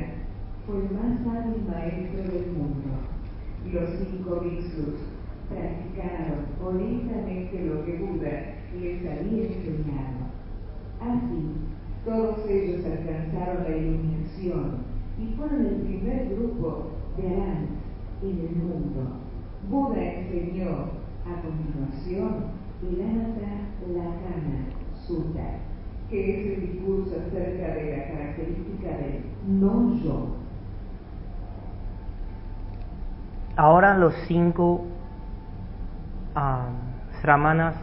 fue el más hábil maestro del mundo. Los 5 bhiksus practicaron honestamente lo que Buda les había enseñado. Así, todos ellos alcanzaron la iluminación y fueron el primer grupo de arahants en el mundo. Buda enseñó a continuación el Anattalakkhana Sutta, que es el discurso acerca de la característica del no-yo. Ahora los 5 brahmanas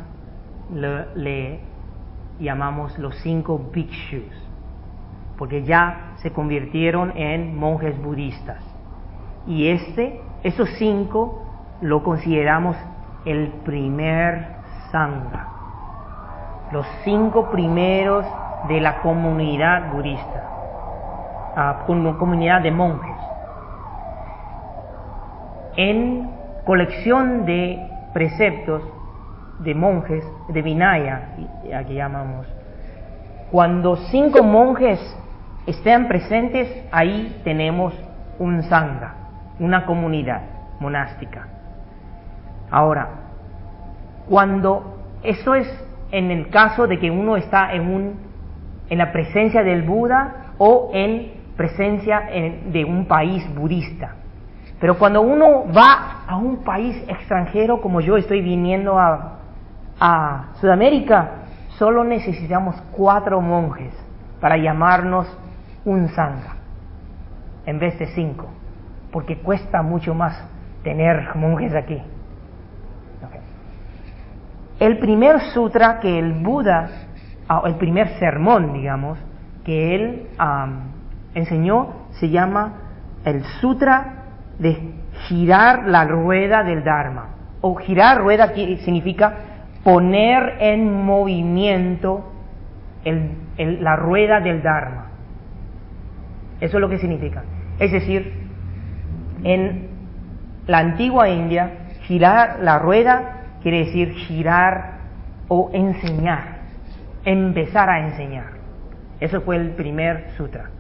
le llamamos los 5 bhikshus, porque ya se convirtieron en monjes budistas. Y esos 5 lo consideramos el primer sangha, los 5 primeros de la comunidad budista, comunidad de monjes. En colección de preceptos de monjes, de Vinaya, aquí llamamos, cuando 5 monjes estén presentes, ahí tenemos un sangha, una comunidad monástica. Ahora, cuando eso es en el caso de que uno está en la presencia del Buda o en presencia de un país budista. Pero cuando uno va a un país extranjero, como yo estoy viniendo a Sudamérica, solo necesitamos 4 monjes para llamarnos un sangha, en vez de 5, porque cuesta mucho más tener monjes aquí. Okay. El primer sutra que el Buda, el primer sermón, digamos, que él enseñó, se llama el Sutra de girar la rueda del Dharma. O girar rueda significa poner en movimiento la rueda del Dharma. Eso es lo que significa. Es decir, en la antigua India, girar la rueda quiere decir girar o enseñar, empezar a enseñar. Eso fue el primer sutra.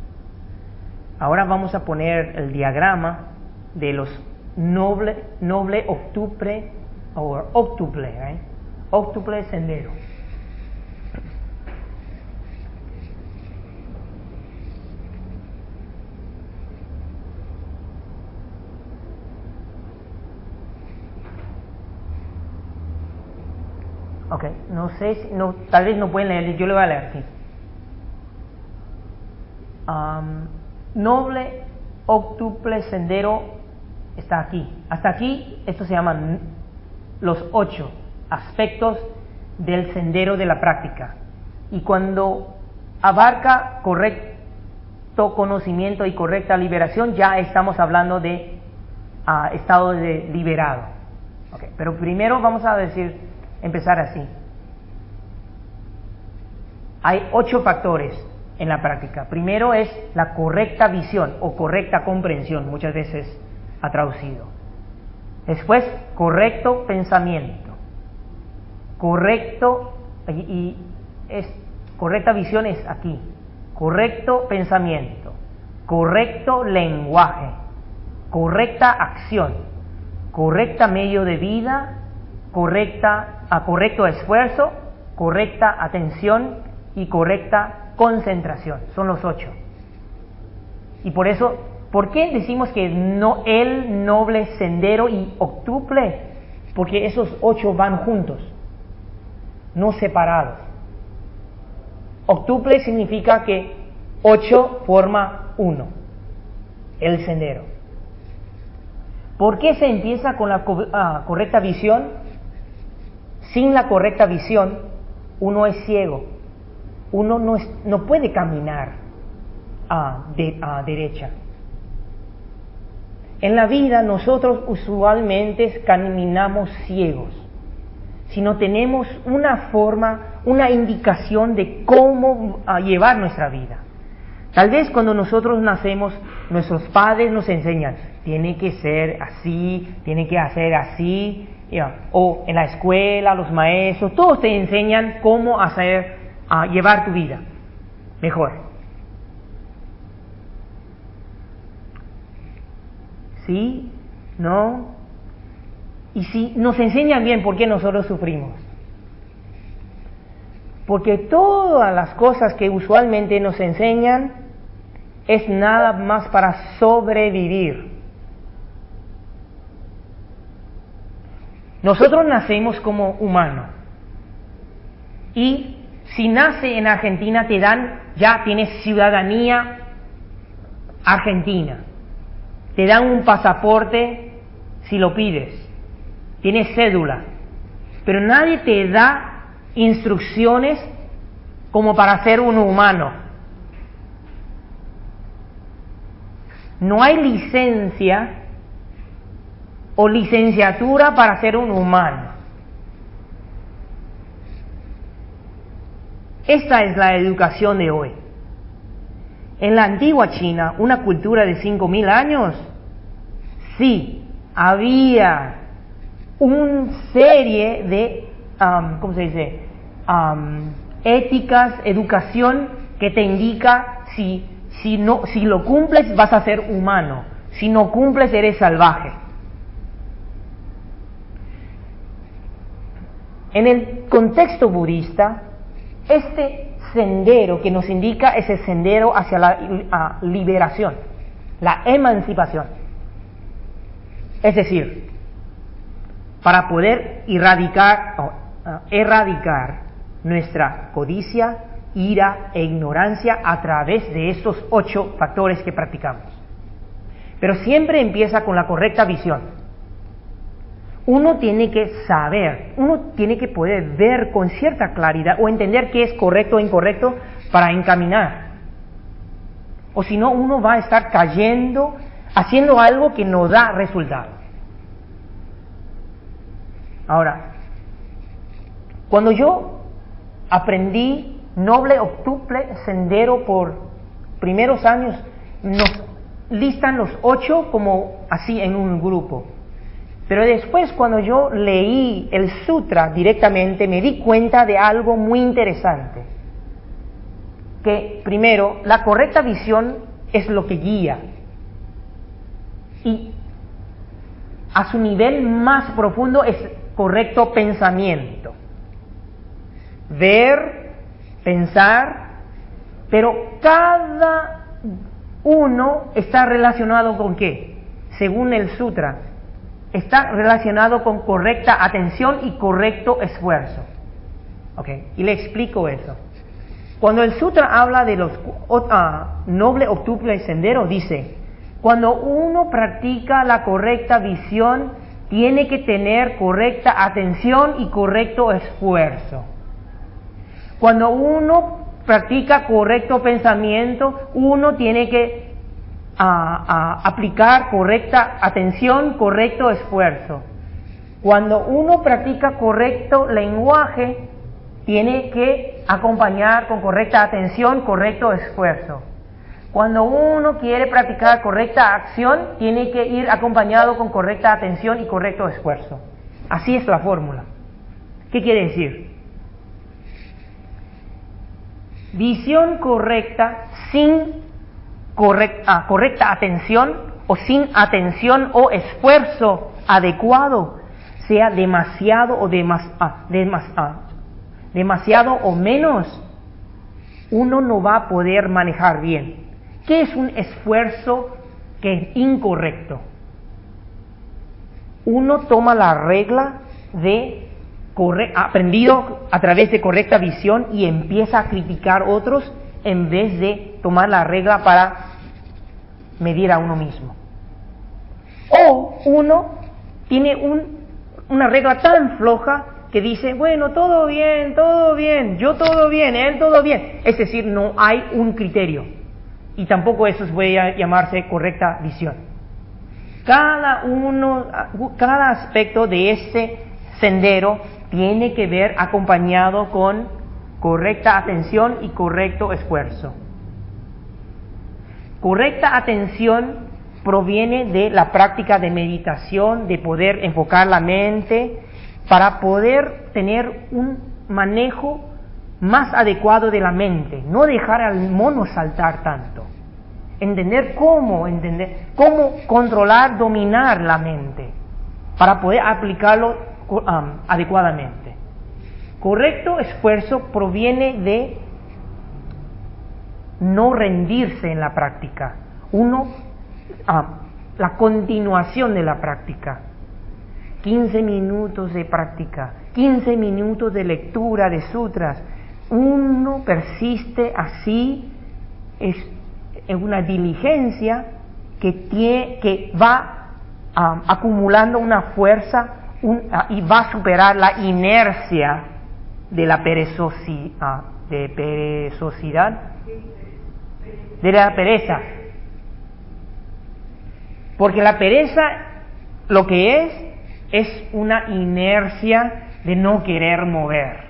Ahora vamos a poner el diagrama de los noble octuple o octuple sendero. Ok, no sé si, tal vez no pueden leer, yo le voy a leer, sí. Noble octuple sendero está aquí. Hasta aquí, esto se llaman los 8 aspectos del sendero de la práctica. Y cuando abarca correcto conocimiento y correcta liberación, ya estamos hablando de estado de liberado. Okay, pero primero vamos a empezar así. Hay 8 factores en la práctica. Primero es la correcta visión o correcta comprensión, muchas veces ha traducido. Después, correcto pensamiento. Correcta visión es aquí. Correcto pensamiento. Correcto lenguaje. Correcta acción. correcta medio de vida, correcto esfuerzo, correcta atención y correcta concentración. Son los 8. Y por eso, ¿por qué decimos que no el noble sendero y octuple? Porque esos 8 van juntos, no separados. Octuple significa que 8 forma 1, el sendero. ¿Por qué se empieza con la correcta visión? Sin la correcta visión, uno es ciego. Uno no puede caminar a derecha. En la vida nosotros usualmente caminamos ciegos. Si no tenemos una forma, una indicación de cómo llevar nuestra vida. Tal vez cuando nosotros nacemos, nuestros padres nos enseñan, tiene que ser así, tiene que hacer así, o en la escuela, los maestros, todos te enseñan cómo llevar tu vida mejor. ¿Sí? ¿No? Y si nos enseñan bien, ¿por qué nosotros sufrimos? Porque todas las cosas que usualmente nos enseñan es nada más para sobrevivir. Nosotros nacemos como humanos. Y si nace en Argentina, tienes ciudadanía argentina. Te dan un pasaporte si lo pides. Tienes cédula. Pero nadie te da instrucciones como para ser un humano. No hay licencia o licenciatura para ser un humano. Esta es la educación de hoy. En la antigua China, una cultura de 5.000 años, sí, había una serie de, éticas, educación que te indica si lo cumples vas a ser humano, si no cumples eres salvaje. En el contexto budista, este sendero que nos indica es el sendero hacia la liberación, la emancipación. Es decir, para poder erradicar nuestra codicia, ira e ignorancia a través de estos 8 factores que practicamos. Pero siempre empieza con la correcta visión. Uno tiene que saber, uno tiene que poder ver con cierta claridad o entender qué es correcto o incorrecto para encaminar. O si no, uno va a estar cayendo, haciendo algo que no da resultado. Ahora, cuando yo aprendí noble octuple sendero por primeros años, nos listan los 8 como así en un grupo. Pero después, cuando yo leí el sutra directamente, me di cuenta de algo muy interesante. Que primero, la correcta visión es lo que guía. Y a su nivel más profundo es correcto pensamiento. Ver, pensar, pero cada uno está relacionado con ¿qué? Según el sutra. Está relacionado con correcta atención y correcto esfuerzo. Okay. Y le explico eso. Cuando el sutra habla de los noble octuple sendero, dice, cuando uno practica la correcta visión, tiene que tener correcta atención y correcto esfuerzo. Cuando uno practica correcto pensamiento, uno tiene que aplicar correcta atención, correcto esfuerzo. Cuando uno practica correcto lenguaje, tiene que acompañar con correcta atención, correcto esfuerzo. Cuando uno quiere practicar correcta acción, tiene que ir acompañado con correcta atención y correcto esfuerzo. Así es la fórmula. ¿Qué quiere decir? Visión correcta sin correcta atención o sin atención o esfuerzo adecuado, sea demasiado o menos, uno no va a poder manejar bien. ¿Qué es un esfuerzo que es incorrecto? Uno toma la regla aprendido a través de correcta visión y empieza a criticar a otros en vez de tomar la regla para medir a uno mismo. O uno tiene una regla tan floja que dice, bueno, todo bien, yo todo bien, él todo bien. Es decir, no hay un criterio. Y tampoco eso puede llamarse correcta visión. Cada aspecto de ese sendero tiene que ver acompañado con correcta atención y correcto esfuerzo. Correcta atención proviene de la práctica de meditación, de poder enfocar la mente para poder tener un manejo más adecuado de la mente, no dejar al mono saltar tanto. Entender cómo controlar, dominar la mente para poder aplicarlo adecuadamente. Correcto esfuerzo proviene de no rendirse en la práctica. La continuación de la práctica. 15 minutos de práctica, 15 minutos de lectura de sutras. Uno persiste así, es una diligencia que va acumulando una fuerza y va a superar la inercia de la perezosidad, de la pereza. Porque la pereza lo que es una inercia de no querer mover.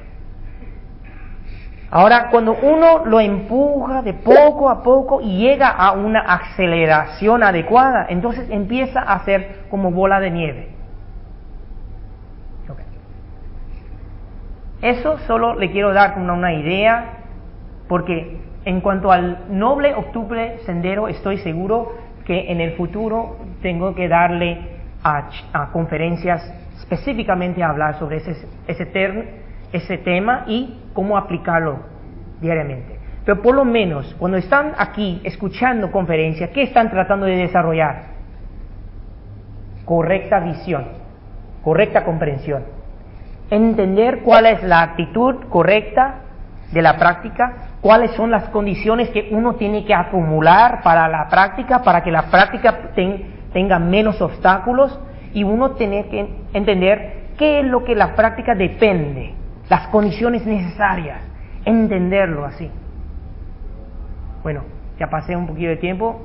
Ahora, cuando uno lo empuja de poco a poco y llega a una aceleración adecuada, entonces empieza a ser como bola de nieve. Okay. Eso solo le quiero dar una idea, porque en cuanto al noble octuple sendero, estoy seguro que en el futuro tengo que darle a conferencias específicamente a hablar sobre ese tema y cómo aplicarlo diariamente. Pero por lo menos, cuando están aquí escuchando conferencias, ¿qué están tratando de desarrollar? Correcta visión, correcta comprensión. Entender cuál es la actitud correcta de la práctica, cuáles son las condiciones que uno tiene que acumular para la práctica, para que la práctica tenga menos obstáculos, y uno tiene que entender qué es lo que la práctica depende, las condiciones necesarias, entenderlo así. Bueno, ya pasé un poquito de tiempo.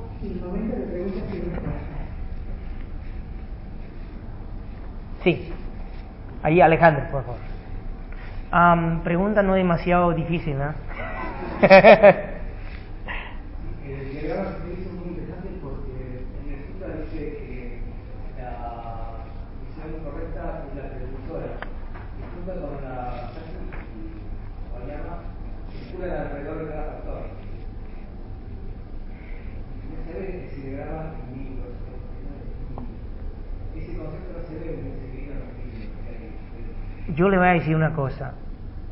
Sí, ahí Alejandro, por favor. Pregunta no demasiado difícil, ¿no? Yo le voy a decir una cosa.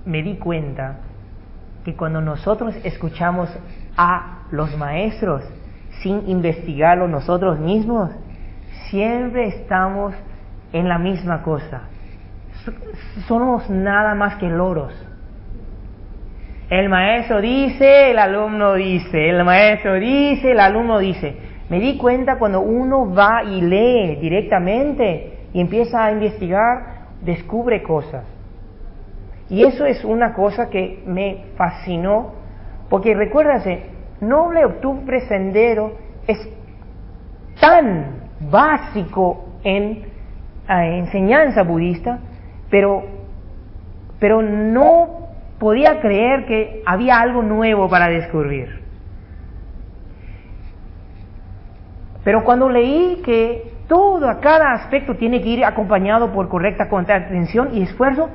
Me di cuenta que cuando nosotros escuchamos a los maestros sin investigarlo nosotros mismos, siempre estamos en la misma cosa. Somos nada más que loros. El maestro dice, el alumno dice, el maestro dice, el alumno dice. Me di cuenta cuando uno va y lee directamente y empieza a investigar, descubre cosas. Y eso es una cosa que me fascinó, porque recuérdase, noble octuple sendero es tan básico en enseñanza budista, pero no podía creer que había algo nuevo para descubrir. Pero cuando leí que cada aspecto tiene que ir acompañado por correcta atención y esfuerzo,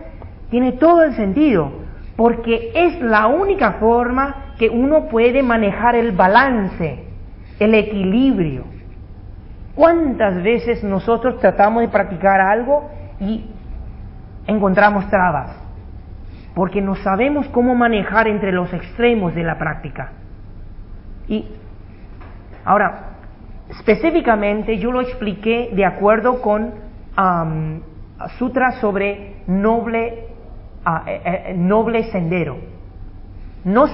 tiene todo el sentido, porque es la única forma que uno puede manejar el balance, el equilibrio. ¿Cuántas veces nosotros tratamos de practicar algo y encontramos trabas? Porque no sabemos cómo manejar entre los extremos de la práctica. Y ahora, específicamente yo lo expliqué de acuerdo con sutras sobre noble sendero. No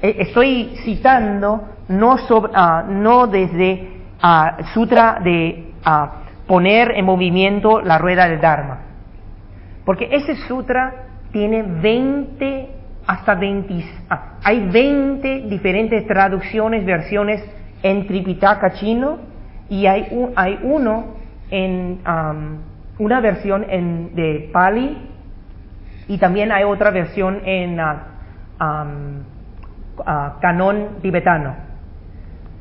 estoy citando no desde sutra de poner en movimiento la rueda del Dharma, porque ese sutra tiene 20 hay 20 diferentes traducciones, versiones en Tripitaka chino, y hay uno en una versión de Pali, y también hay otra versión en canon tibetano.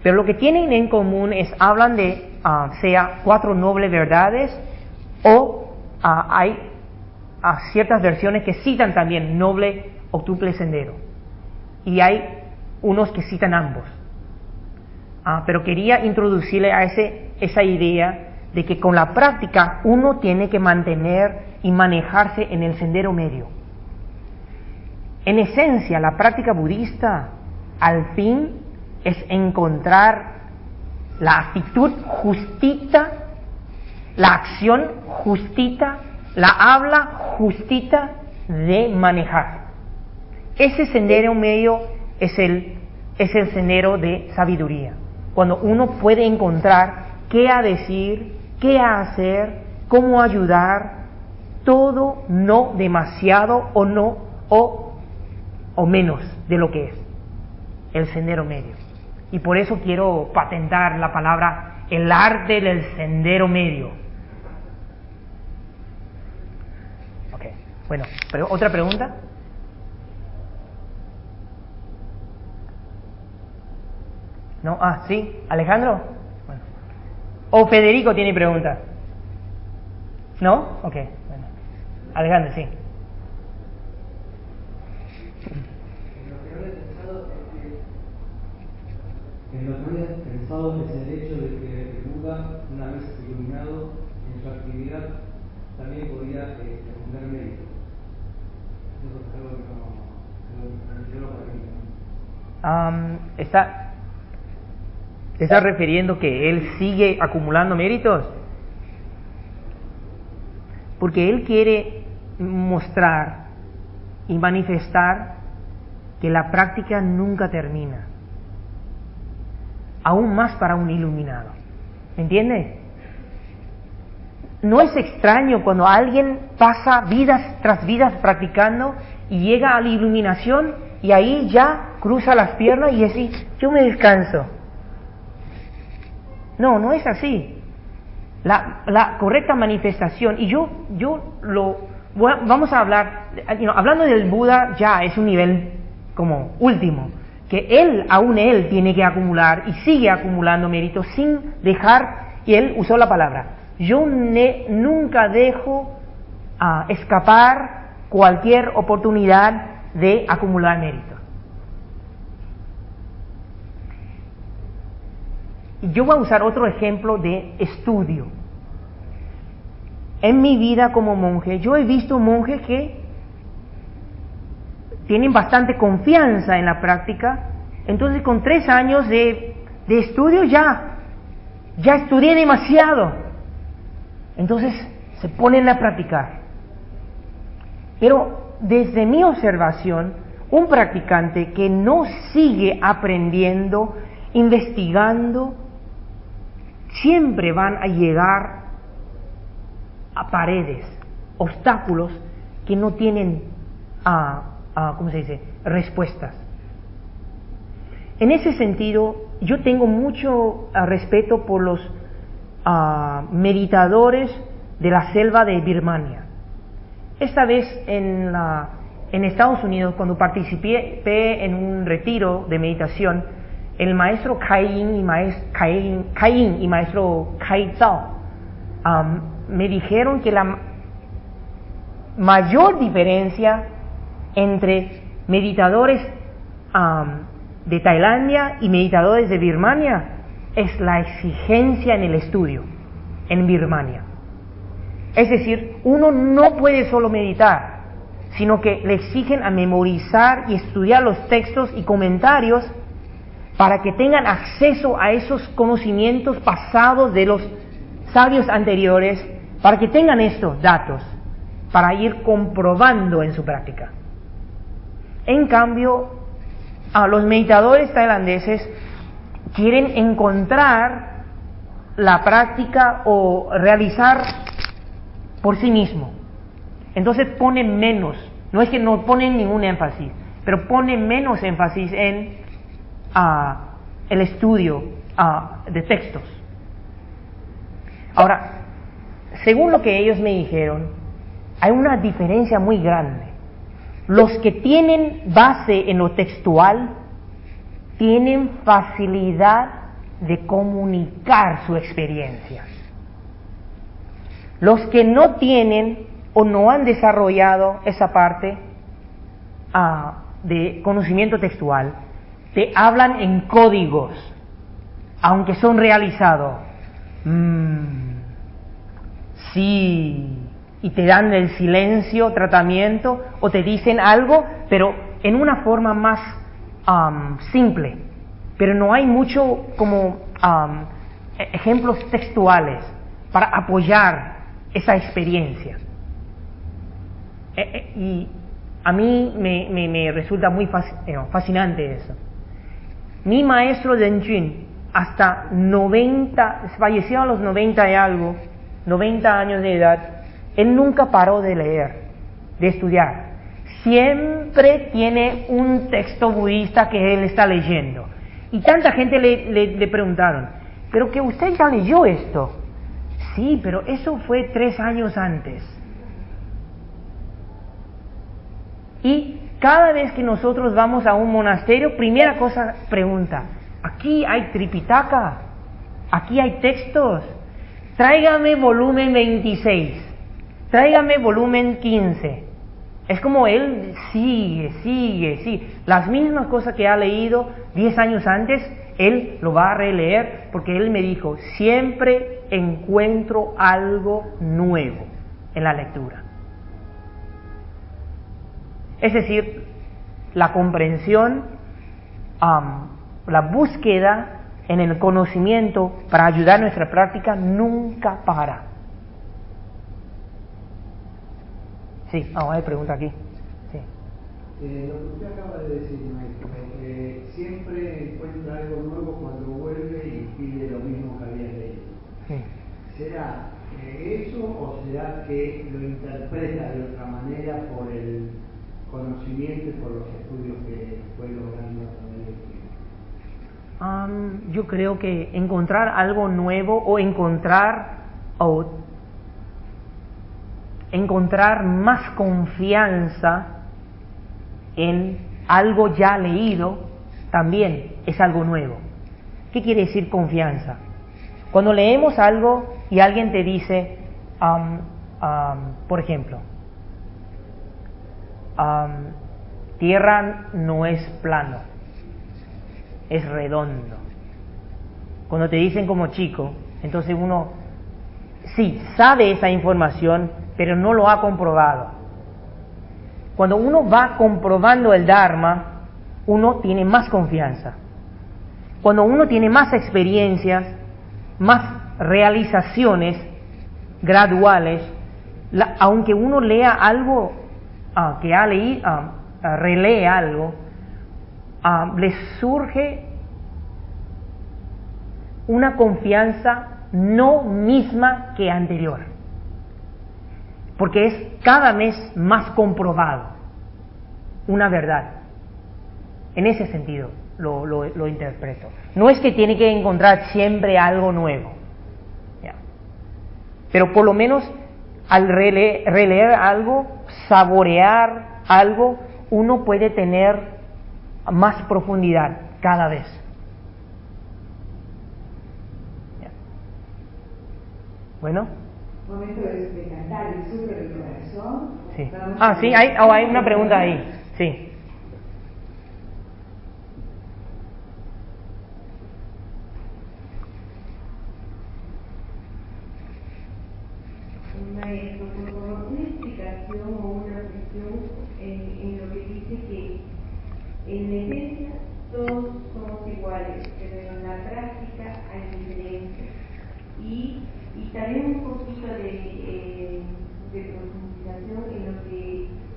Pero lo que tienen en común es hablan de sea 4 nobles verdades, o hay ciertas versiones que citan también noble octuple sendero, y hay unos que citan ambos. Pero quería introducirle a esa idea de que con la práctica uno tiene que mantener y manejarse en el sendero medio. En esencia, la práctica budista al fin es encontrar la actitud justita, la acción justita, la habla justita de manejar. Ese sendero medio es el sendero de sabiduría, cuando uno puede encontrar qué a decir, qué a hacer, cómo ayudar, todo no demasiado o menos de lo que es el sendero medio. Y por eso quiero patentar la palabra el arte del sendero medio. Ok, bueno, ¿otra pregunta? ¿No? ¿Sí? ¿Alejandro? Bueno. ¿O Federico tiene pregunta? ¿No? Ok, bueno. Alejandro, sí. En lo que había pensado es el hecho de que el Buda, una vez iluminado en su actividad, también podía acumular mérito. Eso es algo que no para mí. ¿Te estás refiriendo que él sigue acumulando méritos? Porque él quiere mostrar y manifestar que la práctica nunca termina, aún más para un iluminado. ¿Me entiendes? No es extraño cuando alguien pasa vidas tras vidas practicando y llega a la iluminación y ahí ya cruza las piernas y dice, yo me descanso. No es así. La correcta manifestación, y vamos a hablar, hablando del Buda, ya es un nivel como último, que aún él tiene que acumular y sigue acumulando méritos sin dejar, y él usó la palabra, yo nunca dejo escapar cualquier oportunidad de acumular méritos. Yo voy a usar otro ejemplo de estudio. En mi vida como monje, yo he visto monjes que tienen bastante confianza en la práctica, entonces con 3 años de estudio ya estudié demasiado, entonces se ponen a practicar. Pero desde mi observación, un practicante que no sigue aprendiendo, investigando, siempre van a llegar a paredes, obstáculos que no tienen respuestas. En ese sentido, yo tengo mucho respeto por los meditadores de la selva de Birmania. Esta vez en Estados Unidos, cuando participé en un retiro de meditación, el maestro Kai-In y maestro Kai Zhao me dijeron que la mayor diferencia entre meditadores de Tailandia y meditadores de Birmania es la exigencia en el estudio en Birmania. Es decir, uno no puede solo meditar, sino que le exigen a memorizar y estudiar los textos y comentarios para que tengan acceso a esos conocimientos pasados de los sabios anteriores, para que tengan estos datos, para ir comprobando en su práctica. En cambio, los meditadores tailandeses quieren encontrar la práctica o realizar por sí mismo. Entonces ponen menos, no es que no ponen ningún énfasis, pero ponen menos énfasis en el estudio de textos. Ahora, según lo que ellos me dijeron, hay una diferencia muy grande. Los que tienen base en lo textual tienen facilidad de comunicar su experiencia. Los que no tienen o no han desarrollado esa parte de conocimiento textual, te hablan en códigos, aunque son realizados. Sí, y te dan el silencio, tratamiento, o te dicen algo, pero en una forma más simple. Pero no hay mucho como ejemplos textuales para apoyar esa experiencia. Y a mí me resulta muy fascinante eso. Mi maestro Denjun, hasta 90, falleció a los 90 y algo, 90 años de edad, él nunca paró de leer, de estudiar. Siempre tiene un texto budista que él está leyendo. Y tanta gente le preguntaron, ¿pero que usted ya leyó esto? Sí, pero eso fue 3 años antes. Y cada vez que nosotros vamos a un monasterio, primera cosa pregunta, ¿aquí hay Tripitaka? ¿Aquí hay textos? Tráigame volumen 26, tráigame volumen 15. Es como él sigue. Las mismas cosas que ha leído 10 años antes, él lo va a releer porque él me dijo, siempre encuentro algo nuevo en la lectura. Es decir, la comprensión, la búsqueda en el conocimiento para ayudar a nuestra práctica nunca para. Sí, hay pregunta aquí. Sí. Lo que usted acaba de decir, maestro, siempre encuentra algo nuevo cuando vuelve y pide lo mismo que había leído. Sí. ¿Será eso o será que lo interpreta de otra manera por el conocimiento y por los estudios que fue logrando a través del tiempo? Yo creo que encontrar algo nuevo o encontrar más confianza en algo ya leído también es algo nuevo. ¿Qué quiere decir confianza? Cuando leemos algo y alguien te dice, por ejemplo, tierra no es plano, es redondo. Cuando te dicen como chico, entonces uno sí sabe esa información, pero no lo ha comprobado. Cuando uno va comprobando el Dharma, uno tiene más confianza. Cuando uno tiene más experiencias, más realizaciones graduales, aunque uno lea algo que ha leído, relee algo, le surge una confianza no misma que anterior, porque es cada vez más comprobado una verdad. En ese sentido lo interpreto. No es que tiene que encontrar siempre algo nuevo, ¿ya? Pero por lo menos al releer algo, saborear algo, uno puede tener más profundidad cada vez. ¿Ya? Bueno. Momento de cantar el suyo del corazón. Sí. Sí, hay una pregunta ahí. Sí. maestro, por favor, una explicación o una reflexión en lo que dice que en la esencia todos somos iguales, pero en la práctica hay diferencias. Y también un poquito de profundización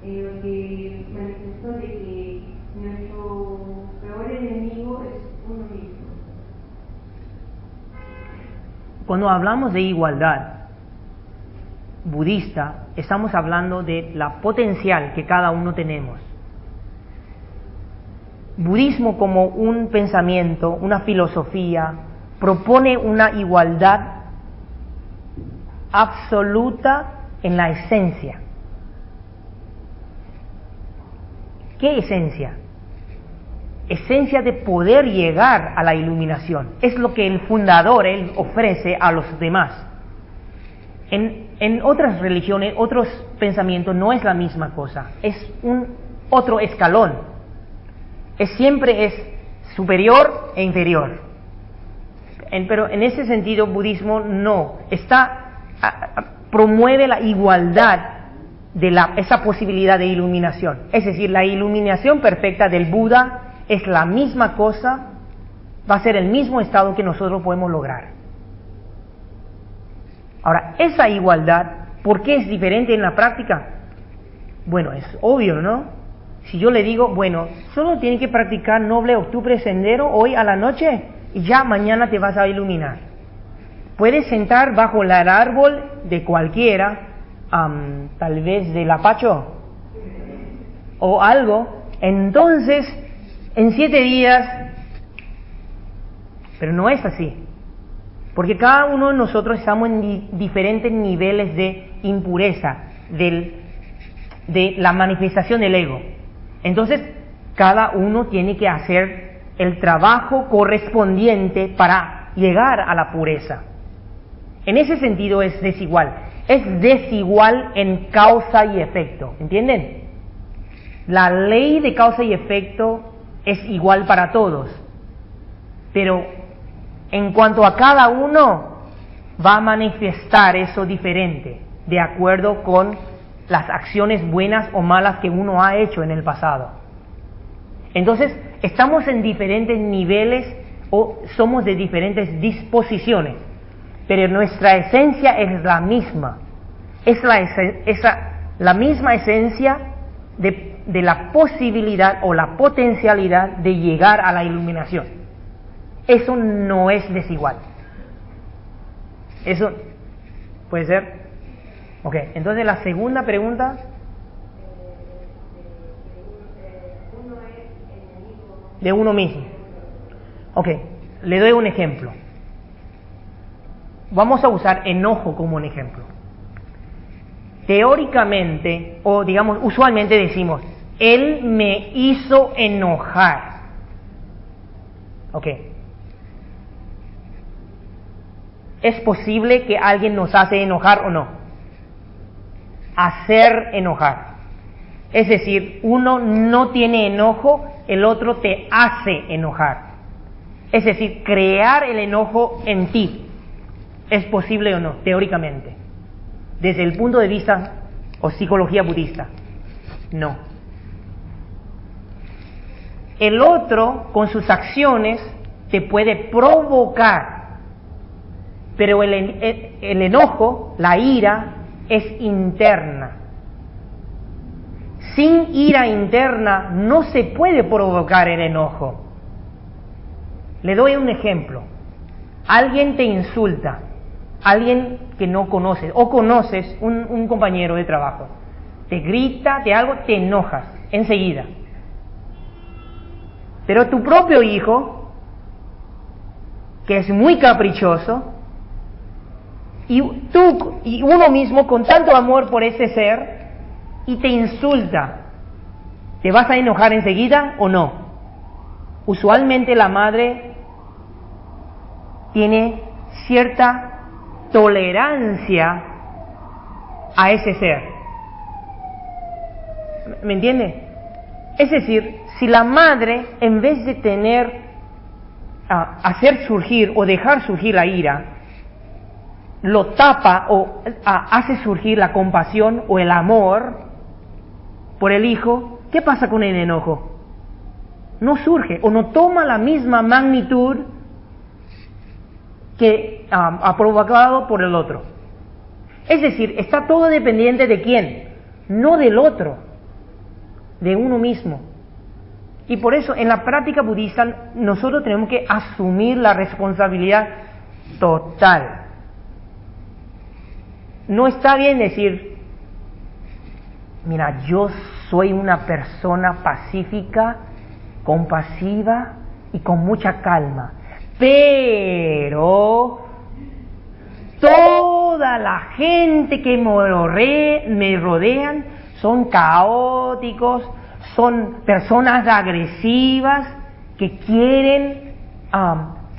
en lo que manifestó de que nuestro peor enemigo es uno mismo. Cuando hablamos de igualdad budista, estamos hablando de la potencial que cada uno tenemos. Budismo como un pensamiento, una filosofía, propone una igualdad absoluta en la esencia. ¿Qué esencia? Esencia de poder llegar a la iluminación. Es lo que el fundador, él ofrece a los demás. En otras religiones, otros pensamientos no es la misma cosa. Es un otro escalón. Siempre es superior e inferior. Pero en ese sentido, budismo no. Promueve la igualdad de esa posibilidad de iluminación. Es decir, la iluminación perfecta del Buda es la misma cosa, va a ser el mismo estado que nosotros podemos lograr. Ahora, esa igualdad, ¿por qué es diferente en la práctica? Bueno, es obvio, ¿no? Si yo le digo, bueno, solo tienes que practicar noble octubre sendero hoy a la noche y ya mañana te vas a iluminar. Puedes sentar bajo el árbol de cualquiera, tal vez del apacho o algo, entonces en 7 días, pero no es así, porque cada uno de nosotros estamos en diferentes niveles de impureza de la manifestación del ego. Entonces cada uno tiene que hacer el trabajo correspondiente para llegar a la pureza. En ese sentido es desigual. Es desigual en causa y efecto. ¿Entienden? La ley de causa y efecto es igual para todos. Pero en cuanto a cada uno, va a manifestar eso diferente, de acuerdo con las acciones buenas o malas que uno ha hecho en el pasado. Entonces, estamos en diferentes niveles o somos de diferentes disposiciones. Pero nuestra esencia es la misma. Es la misma esencia de la posibilidad o la potencialidad de llegar a la iluminación. Eso no es desigual. Eso puede ser. Ok, entonces la segunda pregunta. De uno mismo. Ok, le doy un ejemplo. Vamos a usar enojo como un ejemplo. Teóricamente, o digamos, usualmente decimos, él me hizo enojar. Ok. ¿Es posible que alguien nos hace enojar o no? Hacer enojar. Es decir, uno no tiene enojo, el otro te hace enojar. Es decir, crear el enojo en ti. ¿Es posible o no? Teóricamente. Desde el punto de vista o psicología budista. No. El otro, con sus acciones, te puede provocar. Pero el enojo, la ira, es interna. Sin ira interna no se puede provocar el enojo. Le doy un ejemplo. Alguien te insulta. Alguien que no conoces, o conoces un compañero de trabajo, te grita, te algo, te enojas enseguida. Pero tu propio hijo, que es muy caprichoso, y tú y uno mismo con tanto amor por ese ser, y te insulta, ¿te vas a enojar enseguida o no? Usualmente la madre tiene cierta tolerancia a ese ser. ¿Me entiende? Es decir, si la madre, en vez de hacer surgir o dejar surgir la ira, lo tapa o hace surgir la compasión o el amor por el hijo, ¿qué pasa con el enojo? No surge o no toma la misma magnitud que ha provocado por el otro. Es decir, está todo dependiente de quién, no del otro, de uno mismo. Y por eso en la práctica budista nosotros tenemos que asumir la responsabilidad total. No está bien decir, mira, yo soy una persona pacífica, compasiva y con mucha calma, pero toda la gente que me rodean son caóticos, son personas agresivas que quieren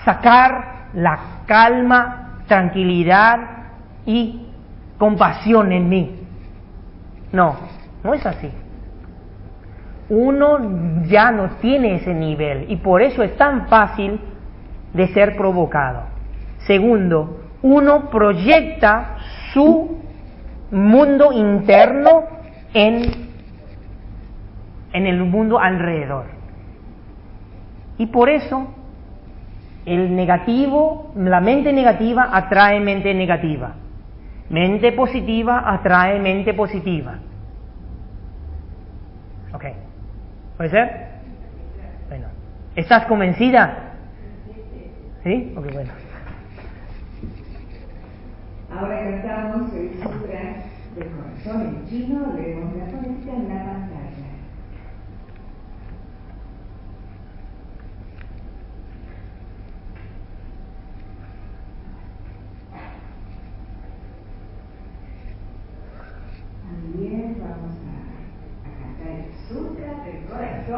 sacar la calma, tranquilidad y compasión en mí. No es así. Uno ya no tiene ese nivel y por eso es tan fácil de ser provocado. Segundo, uno proyecta su mundo interno en el mundo alrededor. Y por eso el negativo, la mente negativa atrae mente negativa. Mente positiva atrae mente positiva. ¿Ok? ¿Puede ser? Bueno. ¿Estás convencida? ¿Sí? Ok, bueno. Ahora cantamos el Sutra del Corazón en chino, leemos la fonética en la pantalla. También vamos a cantar el Sutra del Corazón.